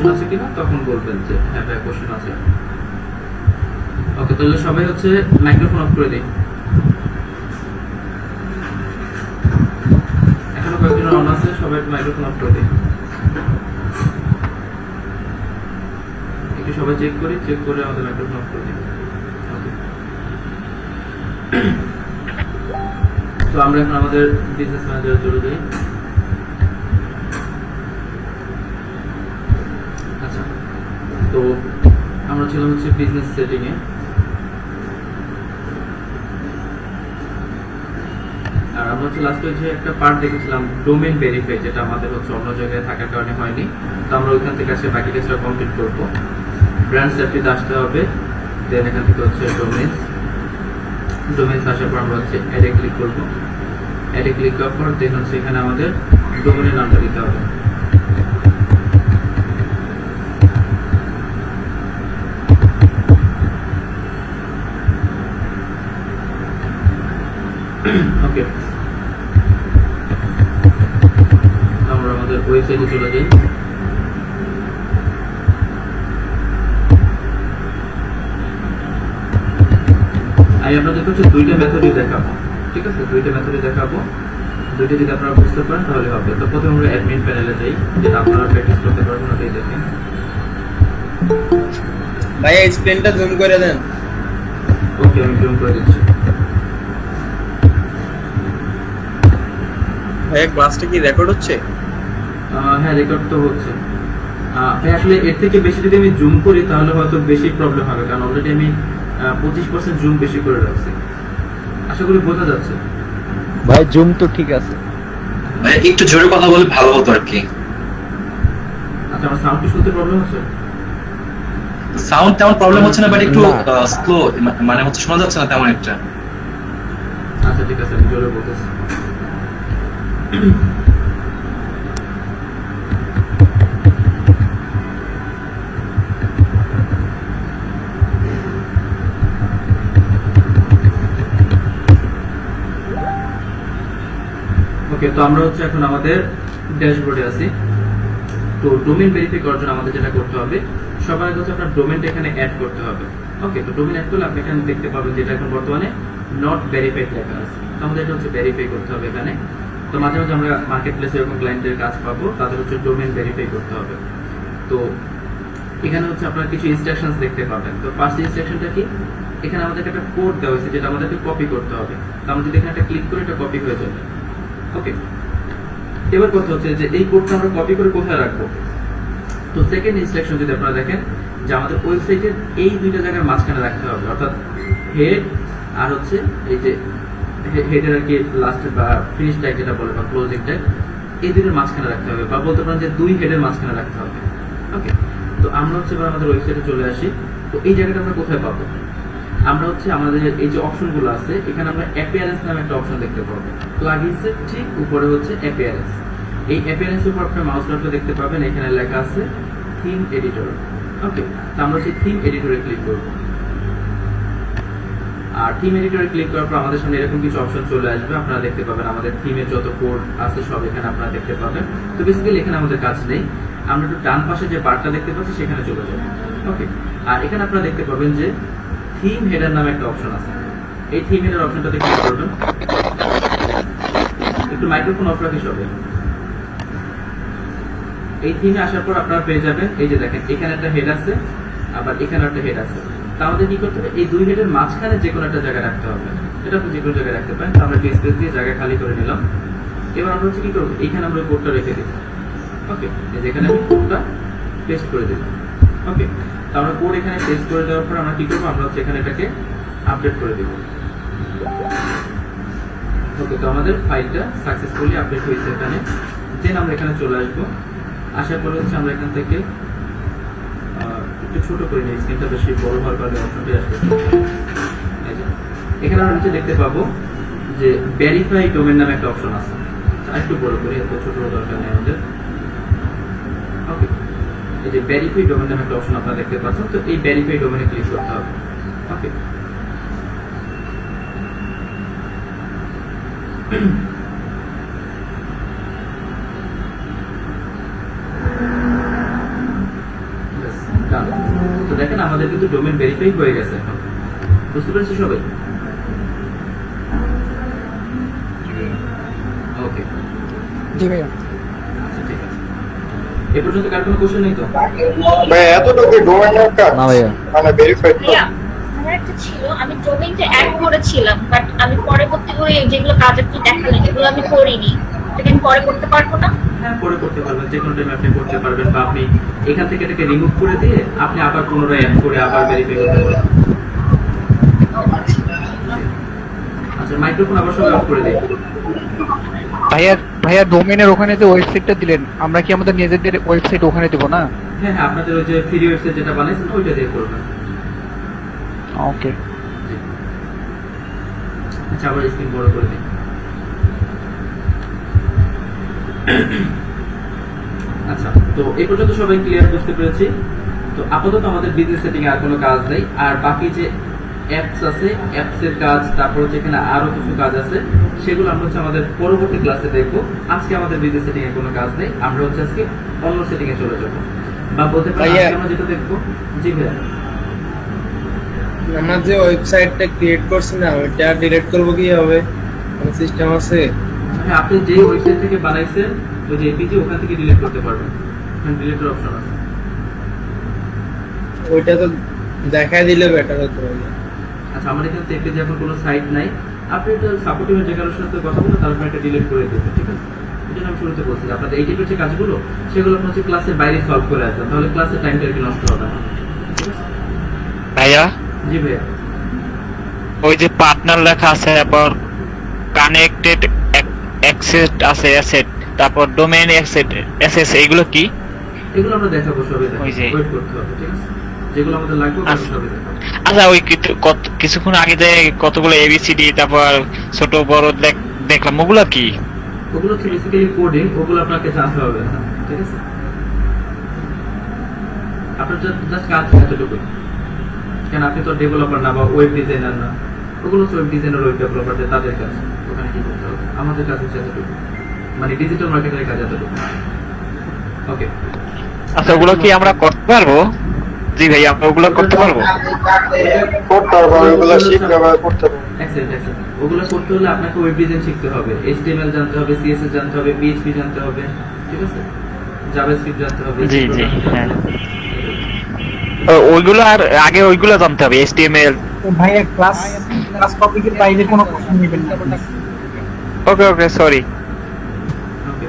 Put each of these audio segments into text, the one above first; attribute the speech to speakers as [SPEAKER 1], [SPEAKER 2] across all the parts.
[SPEAKER 1] Question আছে কিনা তখন বলবেন যে হ্যাঁ ভাই কোশ্চেন আছে। ওকে, তাহলে সবাই হচ্ছে মাইক্রোফোন অফ করে দিই। এখনো কয়েকজন অন আছে, সবাই মাইক্রোফোন অফ করে দিই। একটু সবাই চেক করে আমাদের মাইক্রোফোন অফ করে দিই। ওকে, তো আমরা এখন আমাদের বিজনেস ম্যানেজারে চলে যাই। আচ্ছা, তো আমরা ছিলাম হচ্ছে বিজনেস সেটিং এ। আর আমরা হচ্ছে লাস্টে যে একটা পার্ট দেখেছিলাম ডোমেইন ভেরিফাই, যেটা আমাদের হচ্ছে অন্য জায়গায় থাকার কারণে হয়নি। তো আমরা ওইখান থেকে আসে বাকি কাজটা কমপ্লিট করবো। ব্র্যান্ড সেফটিতে আসতে হবে, দেন এখান থেকে হচ্ছে ডোমেইনস আসার পর আমরা হচ্ছে অ্যাডে ক্লিক করবো। অ্যাডে ক্লিক করার পর দেন হচ্ছে এখানে আমাদের ডোমেইনের নামটা দিতে হবে। ওকে, আমরা আমাদের ওয়েবসাইটে চলে যাই। আমি আপনাদেরকে হচ্ছে দুইটা মেথডই দেখাবো, ঠিক আছে? দুইটা মেথডই দেখাবো, দুইটা যদি আপনারা বুঝতে পারেন তাহলে হবে। তো প্রথমে আমরা অ্যাডমিন প্যানেলে যাই, যেটা আপনারা প্র্যাকটিস করতে পারবেন, ওটাই দেখেন।
[SPEAKER 2] ভাইয়া স্ক্রিনটা জুম করে দেন।
[SPEAKER 1] ওকে, আমি জুম করে দিচ্ছি।
[SPEAKER 2] ভাইয়া ক্লাসটা কি রেকর্ড হচ্ছে?
[SPEAKER 1] হ্যাঁ, রেকর্ড তো হচ্ছে। ভাই আসলে এর থেকে বেশি যদি আমি জুম করি তাহলে হয়তো বেশি প্রবলেম হবে, কারণ অলরেডি আমি 25% জুম বেশি করে রাখছি। আশা করি বোঝা যাচ্ছে।
[SPEAKER 3] ভাই জুম তো ঠিক আছে।
[SPEAKER 4] ভাই একটু জোরে কথা বলে ভালো হতো আর কি।
[SPEAKER 1] আচ্ছা, আমার সাউন্ড কি শুনতে প্রবলেম হচ্ছে?
[SPEAKER 4] সাউন্ড তেমন প্রবলেম হচ্ছে না, বাট একটু
[SPEAKER 3] না।
[SPEAKER 4] স্লো, মানে হচ্ছে শোনা যাচ্ছে না তেমন একটা।
[SPEAKER 1] আচ্ছা ঠিক আছে, আমি জোরে বলতেছি। ওকে, তো আমরা হচ্ছে এখন আমাদের ড্যাশবোর্ডে আছি। তো ডোমেইন ভেরিফাই করার জন্য আমাদের যেটা করতে হবে, সবার আগে হচ্ছে আপনার ডোমেইনটা এখানে অ্যাড করতে হবে। ওকে, তো ডোমেইন অ্যাড করলে আপনি এখানে দেখতে পাবেন যেটা এখন বর্তমানে নট ভেরিফাইড লেখা আছে। তো আমাদের এটা হচ্ছে ভেরিফাই করতে হবে এখানে। তো মাঝে মাঝে আমরা মার্কেট প্লেসে এরকম ক্লায়েন্টের কাজ পাবো, তাদের হচ্ছে ডোমেইন ভেরিফাই করতে হবে। তো এখানে হচ্ছে আপনারা কিছু ইনস্ট্রাকশনস দেখতে পাবেন। তো ফার্স্ট ইনস্ট্রাকশনটা কি, এখানে আমাদেরকে একটা কোড দেওয়া হয়েছে যেটা আমাদেরকে কপি করতে হবে। তো আমরা যদি এখানে একটা ক্লিক করে এটা কপি হয়ে যাবে। ওকে, এবার কথা হচ্ছে যে এই কোডটা আমরা কপি করে কোথায় রাখবো। তো সেকেন্ড ইনস্ট্রাকশন যদি আপনারা দেখেন যে আমাদের ওয়েবসাইটের এই দুইটা জায়গার মাঝখানে রাখতে হবে, অর্থাৎ হেড আর হচ্ছে এই যে হেডের আর কি লাস্ট বা ফিনিশ ট্যাগ যেটা বলে বা ক্লোজিং ট্যাগ, এই দুইটার মাঝখানে রাখতে হবে, বা বলতে পারেন যে দুই হেডের মাঝখানে রাখতে হবে। ওকে, তো আমরা হচ্ছে এবার আমাদের ওয়েবসাইটে চলে আসি। তো এই জায়গাটা আমরা কোথায় পাবো? আমরা হচ্ছে আমাদের এই যে অপশনগুলো আছে, এখানে আমরা অ্যাপিয়ারেন্স নামে একটা অপশন দেখতে পাবো। প্লাগইনসের ঠিক উপরে হচ্ছে অ্যাপিয়ারেন্স। এই অ্যাপিয়ারেন্সের উপর আপনার মাউস বাটন দেখতে পাবেন, এখানে লেখা আছে থিম এডিটর। ওকে, তো আমরা হচ্ছে থিম এডিটরে ক্লিক করব। আর থিম এডিটরে ক্লিক করার পর আমাদের সামনে এরকম কিছু অপশন চলে আসবে। আপনারা দেখতে পাবেন আমাদের থিমের যত কোড আছে সব এখানে আপনারা দেখতে পাবেন। তো বেসিক্যালি এখানে আমাদের কাজ নেই, আমরা একটু ডান পাশে যে বারটা দেখতে পাচ্ছি সেখানে চলে যাব। ওকে, আর এখানে আপনারা দেখতে পাবেন যে থিম হেডার নামে একটা অপশন আছে। এই থিম হেডার অপশনটাতে ক্লিক করবেন। একটু মাইক্রোফোন অফ রাখি সবাই। এই থিমে আসার পর আপনারা পেয়ে যাবেন এই যে দেখেন এখানে একটা হেড আছে, আবার এখানে একটা হেড আছে। তা আমাদের কি করতে হবে, এই দুই হেডের মাঝখানে যে কোনো একটা জায়গায় রাখতে হবে। এটা আপনি যে কোনো জায়গায় রাখতে পারেন। তো আমরা স্পেস দিয়ে জায়গা খালি করে নিলাম। এবার আমরা হচ্ছে কি করবো, এইখানে আমরা কোডটা রেখে দিব। ওকে, যেখানে আমি কোডটা পেস্ট করে দিলাম। ওকে, তো আমরা কোড এখানে পেস্ট করে দেওয়ার পর আমরা কি করবো, আমরা হচ্ছে এখানে এটাকে আপডেট করে দিব। ওকে, তো আমাদের ফাইলটা সাকসেসফুলি আপডেট হয়েছে এখানে। দেন আমরা এখানে চলে আসবো। আসার পরে হচ্ছে আমরা এখান থেকে একটু ছোট করে নিই, স্ক্রিনটা বেশি বড় হওয়ার কারণে অপশনটি আসবে। এখানে আমরা নিচে দেখতে পাবো যে ভেরিফাই ডোমেইন নামে একটা অপশন আছে। একটু বড় করে, এত ছোট দরকার নেই আমাদের। ওকে, এই যে ভেরিফাই ডোমেইন নামে একটা অপশন আপনারা দেখতে পাচ্ছেন। তো এই ভেরিফাই ডোমেইনে ক্লিক করতে হবে। ওকে, ডান। তো দেখেন আমাদের কিন্তু ডোমেন ভেরিফাই হয়ে গেছে এখন। বুঝতে পেরেছি সবাই? ওকে,
[SPEAKER 5] জি ভাইয়া।
[SPEAKER 1] আচ্ছা ঠিক আছে। এ পর্যন্ত কার কোনো কোশ্চেন নেই তো?
[SPEAKER 6] ভাই এতটুকু ডোমেনের কাজ
[SPEAKER 3] না ভাইয়া।
[SPEAKER 6] মানে ভেরিফাইড
[SPEAKER 7] ভাইয়া আমার একটা ছিল, আমি ডোমেইনটা অ্যাড করেছিলাম, বাট আমি পরবর্তী করে যেগুলো কাজ আপনি দেখালেন এগুলো আমি করিনি, এটা আমি পরে করতে পারবো না?
[SPEAKER 1] হ্যাঁ, পরে করতে পারবেন, যে কোনো টাইমে আপনি করতে পারবেন, বা আপনি এখান থেকে এটাকে রিমুভ করে দিয়ে আপনি আবার পুনরায় অ্যাড করে আবার ভেরিফাই করতে পারবেন। আচ্ছা, মাইক্রোফোন আবার সবাই অফ করে দিই।
[SPEAKER 5] ভাইয়া ভাইয়া ডোমেনের ওখানে যে ওয়েবসাইটটা দিলেন, আমরা কি আমাদের নিজেদের ওয়েবসাইট ওখানে দেবো না?
[SPEAKER 1] হ্যাঁ হ্যাঁ, আপনাদের ওই যে ফ্রি ওয়েবসাইট যেটা বানাইছেন ওইটা দিয়ে করবেন।
[SPEAKER 5] ওকে।
[SPEAKER 1] আচ্ছা, আবার স্ক্রিন বড় করে দিই। আচ্ছা, তো এই পর্যন্ত সবাই ক্লিয়ার বুঝতে পেরেছি। তো আপাতত আমাদের বিজনেস সেটিং এ আর কোনো কাজ নেই, আর বাকি যে অ্যাপস আছে, অ্যাপস এর কাজ, তারপর যেখানে আরো কিছু কাজ আছে, সেগুলো আমরা হচ্ছে আমাদের পরবর্তী ক্লাসে দেখবো। আজকে আমাদের বিজনেস সেটিং এ কোনো কাজ নেই, আমরা হচ্ছে আজকে অন্য সেটিং এ চলে যাবো, বা বলতে পারি
[SPEAKER 2] ভাইয়া।
[SPEAKER 1] আজকে আমরা যেটা দেখবো। জি ভাইয়া।
[SPEAKER 2] আমার যে ওয়েবসাইটটা ক্রিয়েট করছি না, ওইটা ডিলিট করবো কি হবে? কোনো সিস্টেম আছে?
[SPEAKER 1] হ্যাঁ, আপনি যে ওয়েবসাইট থেকে বানাইছেন ওই যে এপিজি, ওখান থেকে ডিলিট করতে পারবেন, ওখানে ডিলিটের অপশন আছে।
[SPEAKER 2] ওইটা তো দেখাই দিলে বেটার হতো ভাইয়া।
[SPEAKER 1] আচ্ছা, আমার এখানে এপিজি এখন কোনো সাইট নাই, আপনি এটা সাপোর্টিভ যে কারোর সাথে কথা বলে তারপর এটা ডিলিট করে দেবেন, ঠিক আছে? এই জন্য আমি শুরুতে বলছি আপনাদের এই টাইপের যে কাজগুলো সেগুলো আপনি হচ্ছে ক্লাসের বাইরে সলভ করে আসবেন, তাহলে ক্লাসের টাইমটা আর কি নষ্ট হবে না, ঠিক আছে?
[SPEAKER 8] ভাইয়া
[SPEAKER 1] জি ভাইয়া।
[SPEAKER 8] ওই যে পার্টনার লেখা আছে, তারপর কানেক্টেড অ্যাক্সেস আছে অ্যাসেট, তারপর ডোমেইন অ্যাক্সেস, এইগুলো কি?
[SPEAKER 1] এগুলো আমরা দেখাবো সবই,
[SPEAKER 8] ওই যে-
[SPEAKER 1] ওয়েট করতে হবে, ঠিক আছে? যেগুলো আমাদের লাগবে ওগুলো
[SPEAKER 8] আচ্ছা।
[SPEAKER 1] সবই দেখাবো।
[SPEAKER 8] আচ্ছা, ওই কিছুক্ষণ আগে যে কতগুলো এবিসিডি তারপর ছোট বড় দেখলাম, ওগুলো কি?
[SPEAKER 1] ওগুলো হচ্ছে বেসিক্যালি কোডিং, ওগুলো আপনাকে জানতে হবে, ঠিক আছে? আপনার জাস্ট কাজ এতটুকু, কেন আপনি তো ডেভেলপার না বা ওয়েব ডিজাইনার না, ওগুলো হচ্ছে ওয়েব ডিজাইনার, ওয়েব ডেভেলপারদের তাদের কাজ, ওখানে কি করতে হবে। আমাদের কাজ হচ্ছে এতটুকু, মানে ডিজিটাল মার্কেটারের কাজ এতটুকু। ওকে,
[SPEAKER 8] আচ্ছা, ওগুলো কি আমরা করতে পারবো? জি ভাই, আমরা ওগুলো করতে পারবো?
[SPEAKER 6] করতে হবে, ওইগুলো শিখতে হবে, করতে হবে।
[SPEAKER 1] Excellent excellent. ওগুলো করতে হলে আপনাকে ওয়েব ডিজাইন শিখতে হবে, HTML জানতে হবে, CSS জানতে হবে, PHP জানতে হবে, ঠিক আছে? জাভাস্ক্রিপ্ট জানতে হবে,
[SPEAKER 8] জি, জি,
[SPEAKER 1] প্রোগ্রামিং জানতে
[SPEAKER 8] হ্যাঁ।
[SPEAKER 1] হবে।
[SPEAKER 8] ওইগুলো আর আগে ওইগুলো জানতে হবে, HTML।
[SPEAKER 5] ভাইয়া ক্লাস টপিকের বাইরে কোনো কোশ্চেন নেবেন না।
[SPEAKER 8] ওকে ওকে, সরি।
[SPEAKER 1] ওকে।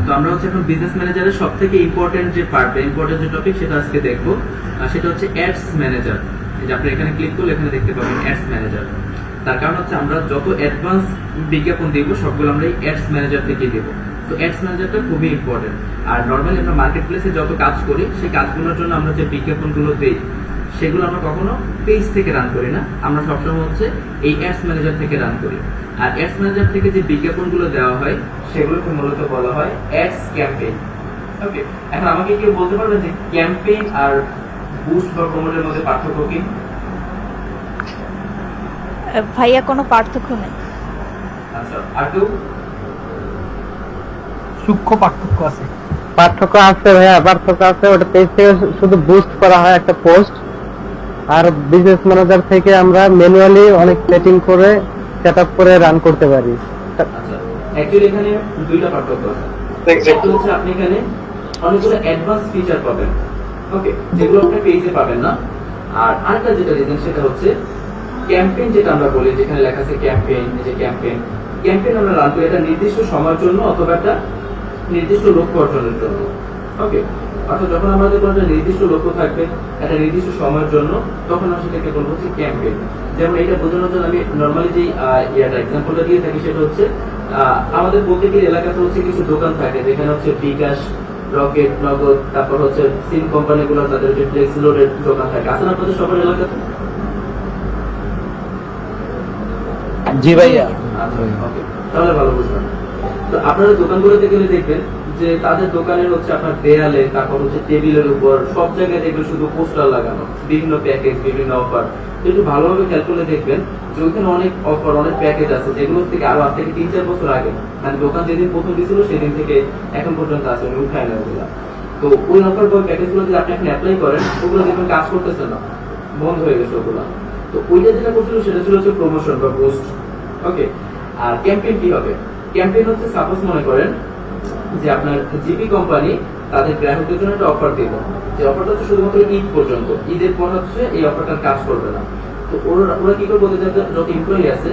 [SPEAKER 1] তো আমরা হচ্ছে এখন বিজনেস ম্যানেজারের সবথেকে ইম্পর্টেন্ট যে পার্ট, ইম্পর্টেন্ট যে টপিক, সেটা আজকে দেখবো। আর সেটা হচ্ছে অ্যাডস ম্যানেজার। এই যে আপনি এখানে ক্লিক করলে এখানে দেখতে পাবেন অ্যাডস ম্যানেজার। তার কারণ হচ্ছে আমরা যত অ্যাডভান্স বিজ্ঞাপন দিব সবগুলো আমরা এই অ্যাডস ম্যানেজার থেকে দেব। তো অ্যাডস ম্যানেজারটা খুবই ইম্পর্টেন্ট। আর নর্মালি আমরা মার্কেট প্লেসে যত কাজ করি সেই কাজগুলোর জন্য আমরা যে বিজ্ঞাপনগুলো দিই সেগুলো আমরা কখনো পেজ থেকে রান করি না, আমরা সবসময় হচ্ছে এই অ্যাডস ম্যানেজার থেকে রান করি। আর অ্যাডস ম্যানেজার থেকে যে বিজ্ঞাপনগুলো দেওয়া হয় সেগুলোকে মূলত বলা হয় অ্যাডস ক্যাম্পেইন। ওকে, এখন আমাকে কেউ বলতে পারবেন যে ক্যাম্পেইন আর বুস্ট বা প্রমোটের মধ্যে পার্থক্য কি?
[SPEAKER 9] ভাইয়া কোনো পার্থক্য নেই।
[SPEAKER 1] আচ্ছা, আর কেউ?
[SPEAKER 5] সূক্ষ্ম পার্থক্য আছে।
[SPEAKER 3] পার্থক্য আছে ভাইয়া, পার্থক্য আছে। ওটা পেজ থেকে শুধু বুস্ট করা হয় একটা পোস্ট, আর বিজনেস ম্যানেজার থেকে আমরা ম্যানুয়ালি অনেক সেটিং করে সেটআপ করে রান করতে পারি।
[SPEAKER 1] আচ্ছা, অ্যাকচুয়ালি এখানে দুইটা পার্থক্য আছে। একটা হচ্ছে আপনি এখানে অনেকগুলো অ্যাডভান্স ফিচার পাবেন, ওকে, যেগুলো আপনি পেজে পাবেন না। আর আরেকটা যেটা রিজন সেটা হচ্ছে ক্যাম্পেইন, যেটা আমরা বলি যেখানে লেখা আছে ক্যাম্পেইন, এই যে ক্যাম্পেইন আমরা রান করি একটা নির্দিষ্ট সময়ের জন্য অথবা একটা নির্দিষ্ট লক্ষ্য অর্জনের জন্য। ওকে, অর্থাৎ যখন আমাদের কোনো একটা নির্দিষ্ট লক্ষ্য থাকবে একটা নির্দিষ্ট সময়ের জন্য, তখন আমরা সেটাকে বলবো হচ্ছে ক্যাম্পেইন। যেমন এটা বোঝানোর জন্য আমি নর্মালি যে এক্সাম্পলটা দিয়ে থাকি সেটা হচ্ছে আমাদের প্রত্যেকের এলাকাতে হচ্ছে কিছু দোকান থাকে যেখানে হচ্ছে বিকাশ, রকেট, নগদ, তারপর হচ্ছে সিম কোম্পানিগুলো তাদের যে ফ্লেক্স লোডের দোকান থাকে, আছে না আপনাদের সবার এলাকাতে?
[SPEAKER 3] জি ভাইয়া।
[SPEAKER 1] আচ্ছা, ওকে, তাহলে ভালো বুঝবেন। তো আপনারা দোকানগুলোতে গেলে দেখবেন যে তাদের দোকানের হচ্ছে আপনার দেয়ালে, তারপর হচ্ছে টেবিলের উপর সব জায়গায় দেখবেন শুধু পোস্টার লাগানো, বিভিন্ন প্যাকেজ, বিভিন্ন অফার। একটু ভালোভাবে খেয়াল করলে দেখবেন যে ওইখানে অনেক অফার, অনেক প্যাকেজ আছে যেগুলো থেকে আরো আজ থেকে 3-4 বছর আগে, মানে দোকান যেদিন প্রথম দিয়েছিল সেদিন থেকে এখন পর্যন্ত আছে, উনি উঠায় নেওয়া। তো তো ওই অফার বা প্যাকেজগুলো যদি আপনি এখন অ্যাপ্লাই করেন ওগুলো দেখবেন কাজ করতেছে না, বন্ধ হয়ে গেছে ওগুলো। তো ওইটা যেটা করছিল সেটা ছিল হচ্ছে প্রমোশন বা বুস্ট। ওকে, আর ক্যাম্পেইন কি হবে? ক্যাম্পেইন হচ্ছে সাপোজ মনে করেন যে আপনার জিপি কোম্পানি তাদের গ্রাহকদের জন্য একটা অফার দিল, যে অফারটা হচ্ছে শুধুমাত্র ঈদ পর্যন্ত, ঈদের পর হচ্ছে এই অফারটার কাজ করবে না। তো ওরা কি করবে, ওদের যত এমপ্লয়ি আছে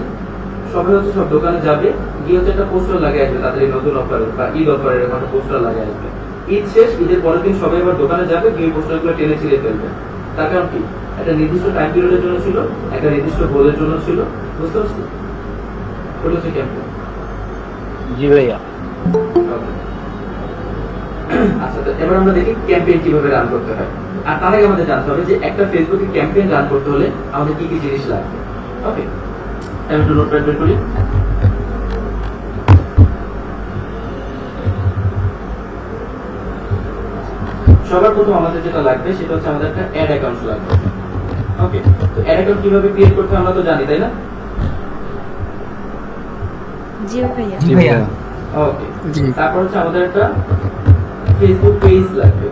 [SPEAKER 1] সবাই হচ্ছে সব দোকানে যাবে, গিয়ে হচ্ছে একটা পোস্টার লাগিয়ে আসবে তাদের এই নতুন অফার বা ঈদ অফারের একটা পোস্টার লাগিয়ে আসবে। ঈদ শেষ, ঈদের পরের দিন সবাই আবার দোকানে যাবে, গিয়ে পোস্টারগুলো টেনে ছিঁড়ে ফেলবে। তার কারণ কি? একটা নির্দিষ্ট টাইম পিরিয়ডের জন্য ছিল, একটা নির্দিষ্ট গোলের জন্য ছিল, বুঝতে পারছি? ওটা হচ্ছে ক্যাম্পেইন।
[SPEAKER 3] জি ভাইয়া।
[SPEAKER 1] আচ্ছা, তো এবার আমরা দেখি ক্যাম্পেইন কিভাবে রান করতে হয়। আর তার আগে আমাদের জানতে হবে যে একটা ফেসবুকে ক্যাম্পেইন রান করতে হলে আমাদের কি কি জিনিস লাগবে। ওকে, আমি একটু নোটপ্যাড বের করি। সবার প্রথম আমাদের যেটা লাগবে সেটা হচ্ছে আমাদের একটা অ্যাড অ্যাকাউন্ট লাগবে। ওকে, তো অ্যাড অ্যাকাউন্ট কিভাবে ক্রিয়েট করতে হয় আমরা তো জানি, তাই না?
[SPEAKER 9] জি ভাইয়া।
[SPEAKER 5] জি ভাইয়া।
[SPEAKER 1] ওকে, তারপর হচ্ছে আমাদের একটা ফেসবুক পেজ লাগবে।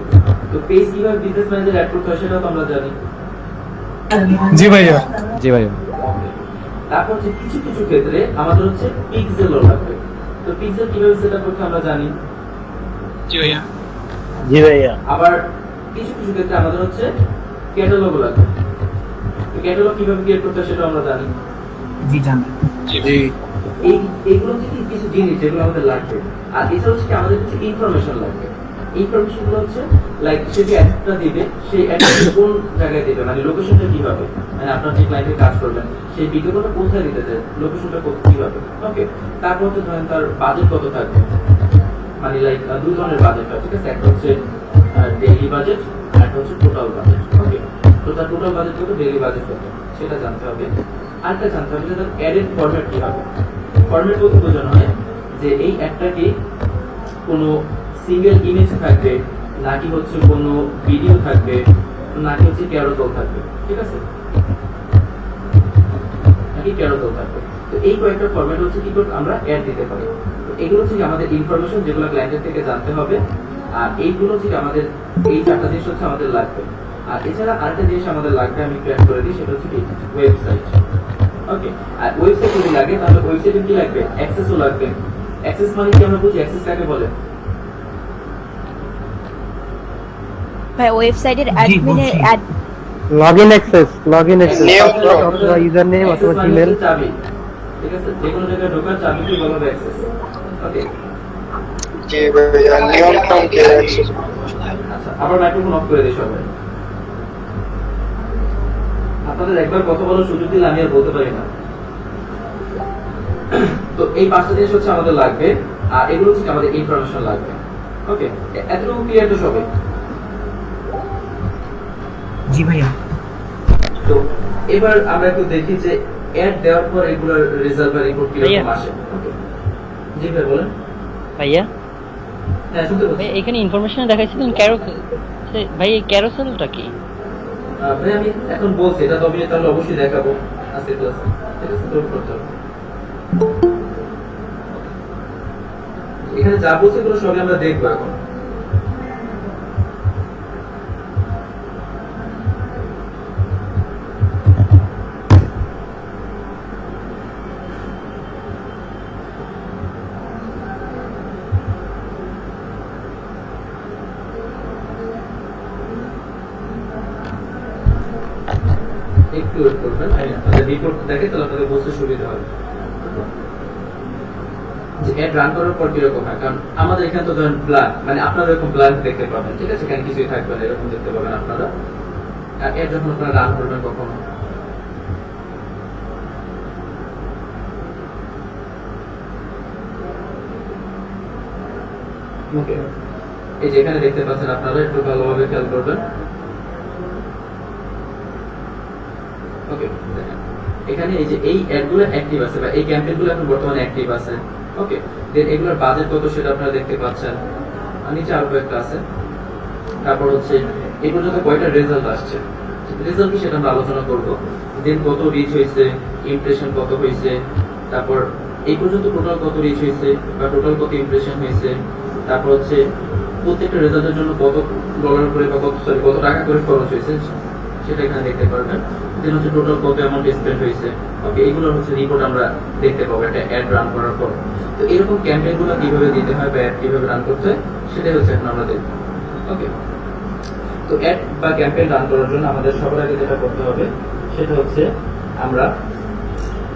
[SPEAKER 1] তো পেজ কিভাবে বিজনেস ম্যানেজার অ্যাড করতে হয় সেটাও তো আমরা জানি।
[SPEAKER 5] জি ভাইয়া।
[SPEAKER 1] Okay. তারপর হচ্ছে কিছু কিছু ক্ষেত্রে আমাদের হচ্ছে পিক্সেলও লাগবে। তো পিক্সেল কিভাবে সেটআপ করতে আমরা জানি।
[SPEAKER 5] জি ভাইয়া।
[SPEAKER 3] জি ভাইয়া।
[SPEAKER 1] আবার কিছু কিছু ক্ষেত্রে আমাদের হচ্ছে ক্যাটালগও লাগবে। তো ক্যাটালগ কিভাবে ক্রিয়েট করতে হয় সেটা আমরা জানি।
[SPEAKER 5] জি জানি। জি।
[SPEAKER 1] এইগুলো হচ্ছে কিছু জিনিস যেগুলো আমাদের লাগবে। আর এছাড়া হচ্ছে কি আমাদের কিছু ইনফরমেশন লাগবে। ইনফরমেশন গুলো হচ্ছে লাইক সে যে অ্যাডটা দিবে সেই অ্যাডটা কোন জায়গায় দিবে, মানে লোকেশনটা কিভাবে, মানে আপনার যে ক্লায়েন্টের কাজ করবেন সেই বিজ্ঞাপনটা কোথায় দিতে চায়, লোকেশনটা কিভাবে। ওকে, তারপর হচ্ছে ধরেন তার বাজেট কত থাকবে, মানে লাইক দুই ধরনের বাজেট হয়, ঠিক আছে? একটা হচ্ছে ডেইলি বাজেট আর একটা হচ্ছে টোটাল বাজেট। ওকে, তো তার টোটাল বাজেট কত, ডেইলি বাজেট কত সেটা জানতে হবে। আরেকটা জানতে হবে যে তার অ্যাডের ফরম্যাট কি হবে। ফরম্যাট বলতে বোঝানো হয় যে এই অ্যাডটা কি কোনো সিঙ্গেল ইমেজ থাকবে, নাকি হচ্ছে কোনো ভিডিও থাকবে, নাকি হচ্ছে ক্যারোসেল থাকবে, ঠিক আছে? নাকি ক্যারোসেল থাকবে। তো এই কয়েকটা ফরম্যাট হচ্ছে কি করে আমরা অ্যাড দিতে পারি। তো এগুলো হচ্ছে আমাদের ইনফরমেশন যেগুলো ক্লায়েন্টের থেকে জানতে হবে। আর এইগুলো হচ্ছে আমাদের এই চারটা জিনিস হচ্ছে আমাদের লাগবে। আর এছাড়া আরেকটা জিনিস আমাদের লাগবে, আমি একটু অ্যাড করে দিই, সেটা হচ্ছে কি ওয়েবসাইট। ওকে, আর ওয়েবসাইট যদি লাগে তাহলে ওয়েবসাইটে কি লাগবে, অ্যাক্সেসও লাগবে। অ্যাক্সেস মানে কি আমরা বুঝি, অ্যাক্সেস কাকে বলে?
[SPEAKER 9] ভাই ওয়েবসাইটের অ্যাডমিনের add
[SPEAKER 3] login access, login access
[SPEAKER 6] Name
[SPEAKER 3] অথবা ইউজার নেম অথবা
[SPEAKER 1] Access মানে
[SPEAKER 3] ইমেল।
[SPEAKER 1] হচ্ছে চাবি, ঠিক আছে? যে কোনো জায়গায় ঢোকার চাবিকে বলা হবে অ্যাক্সেস। ওকে,
[SPEAKER 6] জি ভাইয়া, নিয়ন্ত্রণ কে অ্যাক্সেস।
[SPEAKER 1] আচ্ছা, আবার মাইক্রোফোন অফ করে দিই সবাই। আপনাদের একবার কথা বলার সুযোগ দিলে আমি আর বলতে পারি না। তো এই পাঁচটা জিনিস হচ্ছে আমাদের লাগবে, আর এগুলো হচ্ছে আমাদের ইনফরমেশন লাগবে। ওকে, এতটুকু ক্লিয়ার তো সবাই?
[SPEAKER 5] জি ভাইয়া।
[SPEAKER 1] তো এবার আমরা একটু দেখি যে অ্যাড দেওয়ার পর এগুলোর রেজাল্ট বা রিপোর্ট কিরকম আসে। ওকে, জি ভাই বলেন।
[SPEAKER 10] ভাইয়া
[SPEAKER 1] হ্যাঁ, শুনতে পাচ্ছি।
[SPEAKER 10] ভাই এখানে ইনফরমেশন দেখাচ্ছিলেন ক্যারোসেল, ভাই এই ক্যারোসেলটা কি?
[SPEAKER 1] ভাই আমি এখন বলছি, এটা তো আমি তাহলে অবশ্যই দেখাবো আজকে ক্লাসে, ঠিক আছে? নোট করতে হবে। এখানে যা বলছে এগুলো সবই আমরা দেখবো এখন। একটু ওয়েট করবেন, রিপোর্ট দেখে তাহলে আপনাদের বুঝতে সুবিধা হবে যে অ্যাড রান করার পর কিরকম হয়। কারণ আমাদের এখানে তো ধরেন ব্ল্যাঙ্ক, মানে আপনারা এরকম ব্ল্যাঙ্ক দেখতে পাবেন, ঠিক আছে? এখানে কিছুই থাকবে না, এরকম দেখতে পাবেন আপনারা। আর অ্যাড যখন আপনারা রান করবেন কখনো, ওকে, এই যে এখানে দেখতে পাচ্ছেন আপনারা, একটু ভালোভাবে খেয়াল করবেন। ওকে, দেখেন এখানে এই যে এই অ্যাডগুলো অ্যাক্টিভ আছে বা এই ক্যাম্পেইনগুলো এখন বর্তমানে অ্যাক্টিভ আছে। ওকে, দেন এগুলোর বাজেট কত সেটা আপনারা দেখতে পাচ্ছেন, আর নিচে আরো একটা আছে। তারপর হচ্ছে এই পর্যন্ত কয়টা রেজাল্ট আসছে, রেজাল্ট কি সেটা আমরা আলোচনা করব। দেন কত রিচ হয়েছে, ইমপ্রেশন কত হয়েছে, তারপর এই পর্যন্ত টোটাল কত রিচ হয়েছে বা টোটাল কত ইমপ্রেশন হয়েছে, তারপর হচ্ছে প্রত্যেকটা রেজাল্টের জন্য কত ডলার করে বা কত টাকা করে খরচ হয়েছে সেটা এখানে দেখতে পারবেন। দেন হচ্ছে টোটাল কত অ্যামাউন্ট স্পেন্ড হয়েছে। ওকে, এগুলো হচ্ছে রিপোর্ট আমরা দেখতে পাবো একটা অ্যাড রান করার পর। তো এরকম ক্যাম্পেইন গুলো কিভাবে দিতে হয় বা অ্যাড কিভাবে রান করতে হয় সেটাই হচ্ছে এখন আমরা দেখব। ওকে, তো অ্যাড বা ক্যাম্পেইন রান করার জন্য আমাদের সবার আগে যেটা করতে হবে সেটা হচ্ছে আমরা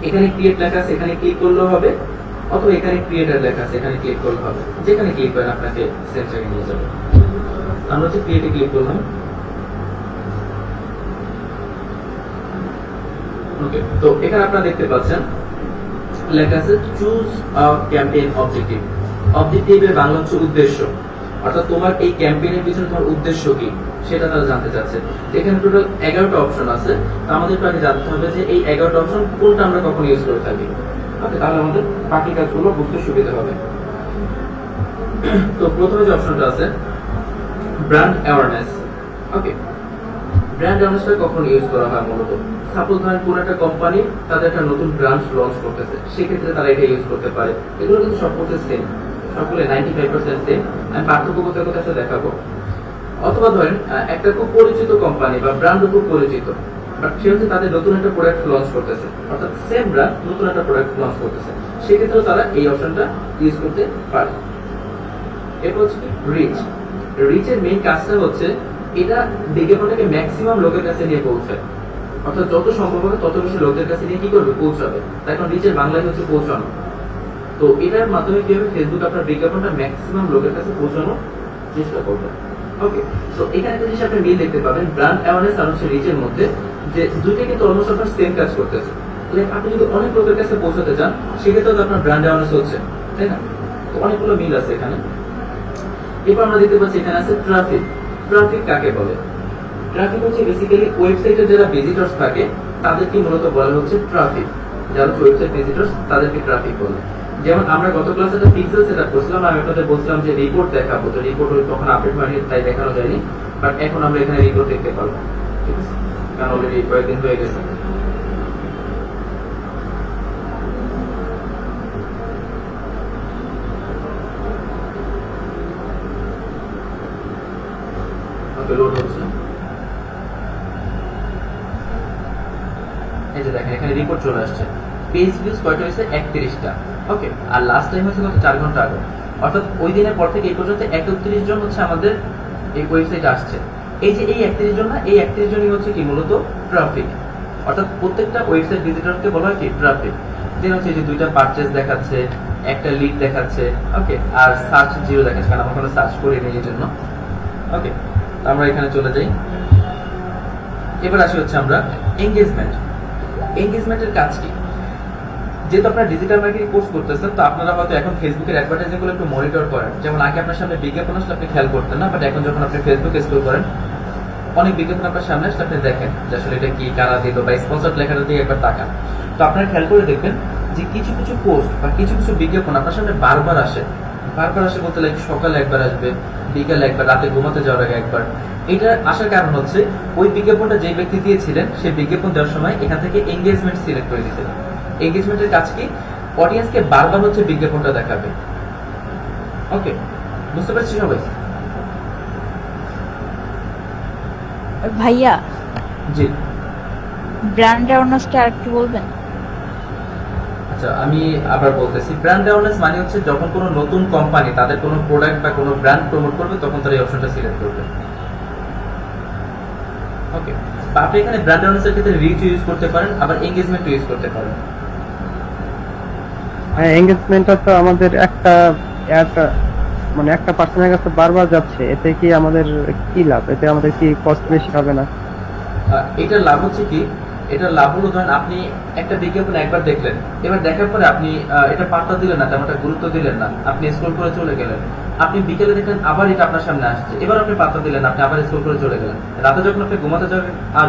[SPEAKER 1] এখানে ক্রিয়েট লেখা আছে এখানে ক্লিক করলেও হবে, অথবা এখানে ক্রিয়েটার লেখা আছে এখানে ক্লিক করলে হবে। যেখানে ক্লিক করেন আপনাকে সেম জায়গায় নিয়ে যাবে। আমরা হচ্ছে ক্রিয়েটে ক্লিক করলাম। ওকে, তো এখানে আপনারা দেখতে পাচ্ছেন লেখা আছে চুজ আ ক্যাম্পেইন অবজেক্টিভ। অবজেক্টিভের বাংলা হচ্ছে উদ্দেশ্য, অর্থাৎ তোমার এই ক্যাম্পেইনের পিছনে তোমার উদ্দেশ্য কি সেটা তারা জানতে চাচ্ছে। এখানে টোটাল 11টা অপশন আছে, তো আমাদের আগে জানতে হবে যে এই 11টা অপশন কোনটা আমরা কখন ইউজ করে থাকি। ওকে, তাহলে আমাদের বাকি কাজগুলো বুঝতে সুবিধা হবে। তো প্রথমে যে অপশনটা আছে ব্র্যান্ড অ্যাওয়ারনেস। ওকে, ব্র্যান্ড অ্যাওয়ারনেসটা কখন ইউজ করা হয় মূলত সাপোজ ধরেন কোন একটা কোম্পানি তাদের একটা নতুন ব্রাঞ্চ লঞ্চ করতেছে, সেক্ষেত্রে তারা এটা ইউজ করতে পারে। এগুলো কিন্তু সব করতে সেম, সবগুলো 95% সেম। আমি পার্থক্য কোথায় কোথায় আছে দেখাবো। অথবা ধরেন একটা খুব পরিচিত কোম্পানি বা ব্র্যান্ড খুব পরিচিত, বাট সে হচ্ছে তাদের নতুন একটা প্রোডাক্ট লঞ্চ করতেছে, অর্থাৎ সেম ব্র্যান্ড নতুন একটা প্রোডাক্ট লঞ্চ করতেছে, সেক্ষেত্রেও তারা এই অপশনটা ইউজ করতে পারে। এরপর হচ্ছে রিচ। রিচের মেইন কাজটা হচ্ছে এটা বিজ্ঞাপনটাকে ম্যাক্সিমাম লোকের কাছে নিয়ে পৌঁছায়, অর্থাৎ যত সম্ভব হবে তত বেশি লোকের কাছে নিয়ে কি করবে পৌঁছাবে। তাই কারণ রিচের বাংলায় হচ্ছে পৌঁছানো। তো এটার মাধ্যমে কি হবে ফেসবুক আপনার বিজ্ঞাপনটা ম্যাক্সিমাম লোকের কাছে পৌঁছানোর চেষ্টা করবে। ওকে, তো এখানে একটা জিনিস আপনি মিল দেখতে পাবেন ব্র্যান্ড অ্যাওয়ারনেস আর হচ্ছে রিচের মধ্যে, যে দুইটা কিন্তু অলমোস্ট আপনার সেম কাজ করতেছে। আপনি যদি অনেক লোকের কাছে পৌঁছাতে চান সেক্ষেত্রে তো আপনার ব্র্যান্ড অ্যাওয়ারনেস হচ্ছে, তাই না? তো অনেকগুলো মিল আছে এখানে। এরপর আমরা দেখতে পাচ্ছি এখানে আছে ট্রাফিক। ট্রাফিক কাকে বলে? ট্রাফিক হচ্ছে বেসিক্যালি ওয়েবসাইটে যারা ভিজিটর্স থাকে তাদেরকে মূলত বলা হচ্ছে ট্রাফিক। যারা হচ্ছে ওয়েবসাইট ভিজিটর্স তাদেরকে ট্রাফিক বলে। যেমন আমরা গত ক্লাসে একটা পিক্সেল সেটআপ করছিলাম, আমি আপনাদের বলছিলাম যে রিপোর্ট দেখাবো, তো রিপোর্ট তখন আপডেট হয়নি তাই দেখানো যায়নি, বাট এখন আমরা এখানে রিপোর্ট দেখতে পারবো, ঠিক আছে? কারণ অলরেডি কয়েকদিন হয়ে গেছে। লোড হচ্ছে, এই যে দেখেন এখানে রিপোর্ট চলে আসছে। পেজ ভিউজ কয়টা হয়েছে 31টা। ওকে, আর লাস্ট টাইম হয়েছে কত 4 ঘন্টা আগে, অর্থাৎ ওই দিনের পর থেকে এই পর্যন্ত 31 জন হচ্ছে আমাদের এই ওয়েবসাইটে আসছে। এই যে এই 31 জন না, এই 31 জনই হচ্ছে কি মূলত ট্রাফিক, অর্থাৎ প্রত্যেকটা ওয়েবসাইট ভিজিটরকে বলা হয় কি ট্রাফিক। দেন হচ্ছে যে 2টা পারচেজ দেখাচ্ছে, একটা লিড দেখাচ্ছে। ওকে, আর সার্চ 0 দেখাচ্ছে কারণ আমরা কোনো সার্চ করিনি এই জন্য। ওকে, আমরা এখানে চলে যাই। এবার আসি হচ্ছে আমরা এনগেজমেন্ট। এনগেজমেন্টের কাজ কি? যেহেতু আপনারা ডিজিটাল মার্কেটিং কোর্স করতেছেন, তো আপনারা হয়তো এখন ফেসবুকের অ্যাডভার্টাইজিং গুলো একটু মনিটর করেন। যেমন আগে আপনার সামনে বিজ্ঞাপন আসলে আপনি খেয়াল করতেন না, বাট এখন যখন আপনি ফেসবুকে স্ক্রল করেন অনেক বিজ্ঞাপন আপনার সামনে আসলে আপনি দেখেন যে আসলে এটা কি, কারা দিল, বা স্পন্সরড লেখাটা দিয়ে একবার তাকান। তো আপনারা খেয়াল করে দেখবেন যে কিছু কিছু পোস্ট বা কিছু কিছু বিজ্ঞাপন আপনার সামনে বারবার আসে। বারবার আসে বলতে লাইক সকালে একবার আসবে, বিকালে একবার, রাতে ঘুমাতে যাওয়ার আগে একবার। এটা আসার কারণ হচ্ছে ওই বিজ্ঞাপনটা যে ব্যক্তি দিয়েছিলেন সেই বিজ্ঞাপন দেওয়ার সময় এখান থেকে এনগেজমেন্ট সিলেক্ট করে দিয়েছিলেন। এনগেজমেন্টের কাজ কি? অডিয়েন্সকে বারবার হচ্ছে বিজ্ঞাপনটা দেখাবে। ওকে, বুঝতে পারছি সবাই?
[SPEAKER 9] ভাইয়া
[SPEAKER 1] জি,
[SPEAKER 9] ব্র্যান্ড অ্যাওয়ারনেসটা আরেকটু বলবেন?
[SPEAKER 1] আচ্ছা আমি আবার বলতেছি, ব্র্যান্ড অ্যাওয়ারনেস মানে হচ্ছে যখন কোনো নতুন কোম্পানি তাদের কোনো প্রোডাক্ট বা কোনো ব্র্যান্ড প্রমোট করবে তখন তারা এই অপশনটা সিলেক্ট করবে। ওকে, বা আপনি এখানে ব্র্যান্ড অ্যাওয়ারনেসের ক্ষেত্রে রিচ ইউজ করতে পারেন, আবার এনগেজমেন্ট ইউজ করতে পারেন।
[SPEAKER 3] হ্যাঁ, এঙ্গেজমেন্টটা তো আমাদের একটা মানে একটা পার্সনের কাছে বারবার যাচ্ছে, এতে কি আমাদের কি লাভ? এতে আমাদের কি কস্ট বেশি হবে না?
[SPEAKER 1] এটার লাভ হচ্ছে কি, এটার লাভ হলো ধরেন আপনি একটা বিজ্ঞাপন একবার দেখলেন, এবার দেখার পরে আপনি এটা পাত্তা দিলেন না, তেমন একটা গুরুত্ব দিলেন না, আপনি স্ক্রল করে চলে গেলেন। আপনি বিকেলে দেখলেন আবার এটা আপনার সামনে আসছে, এবার আপনি পাত্তা দিলেন, আপনি আবার স্ক্রল করে চলে গেলেন। রাতে যখন আপনি ঘুমাতে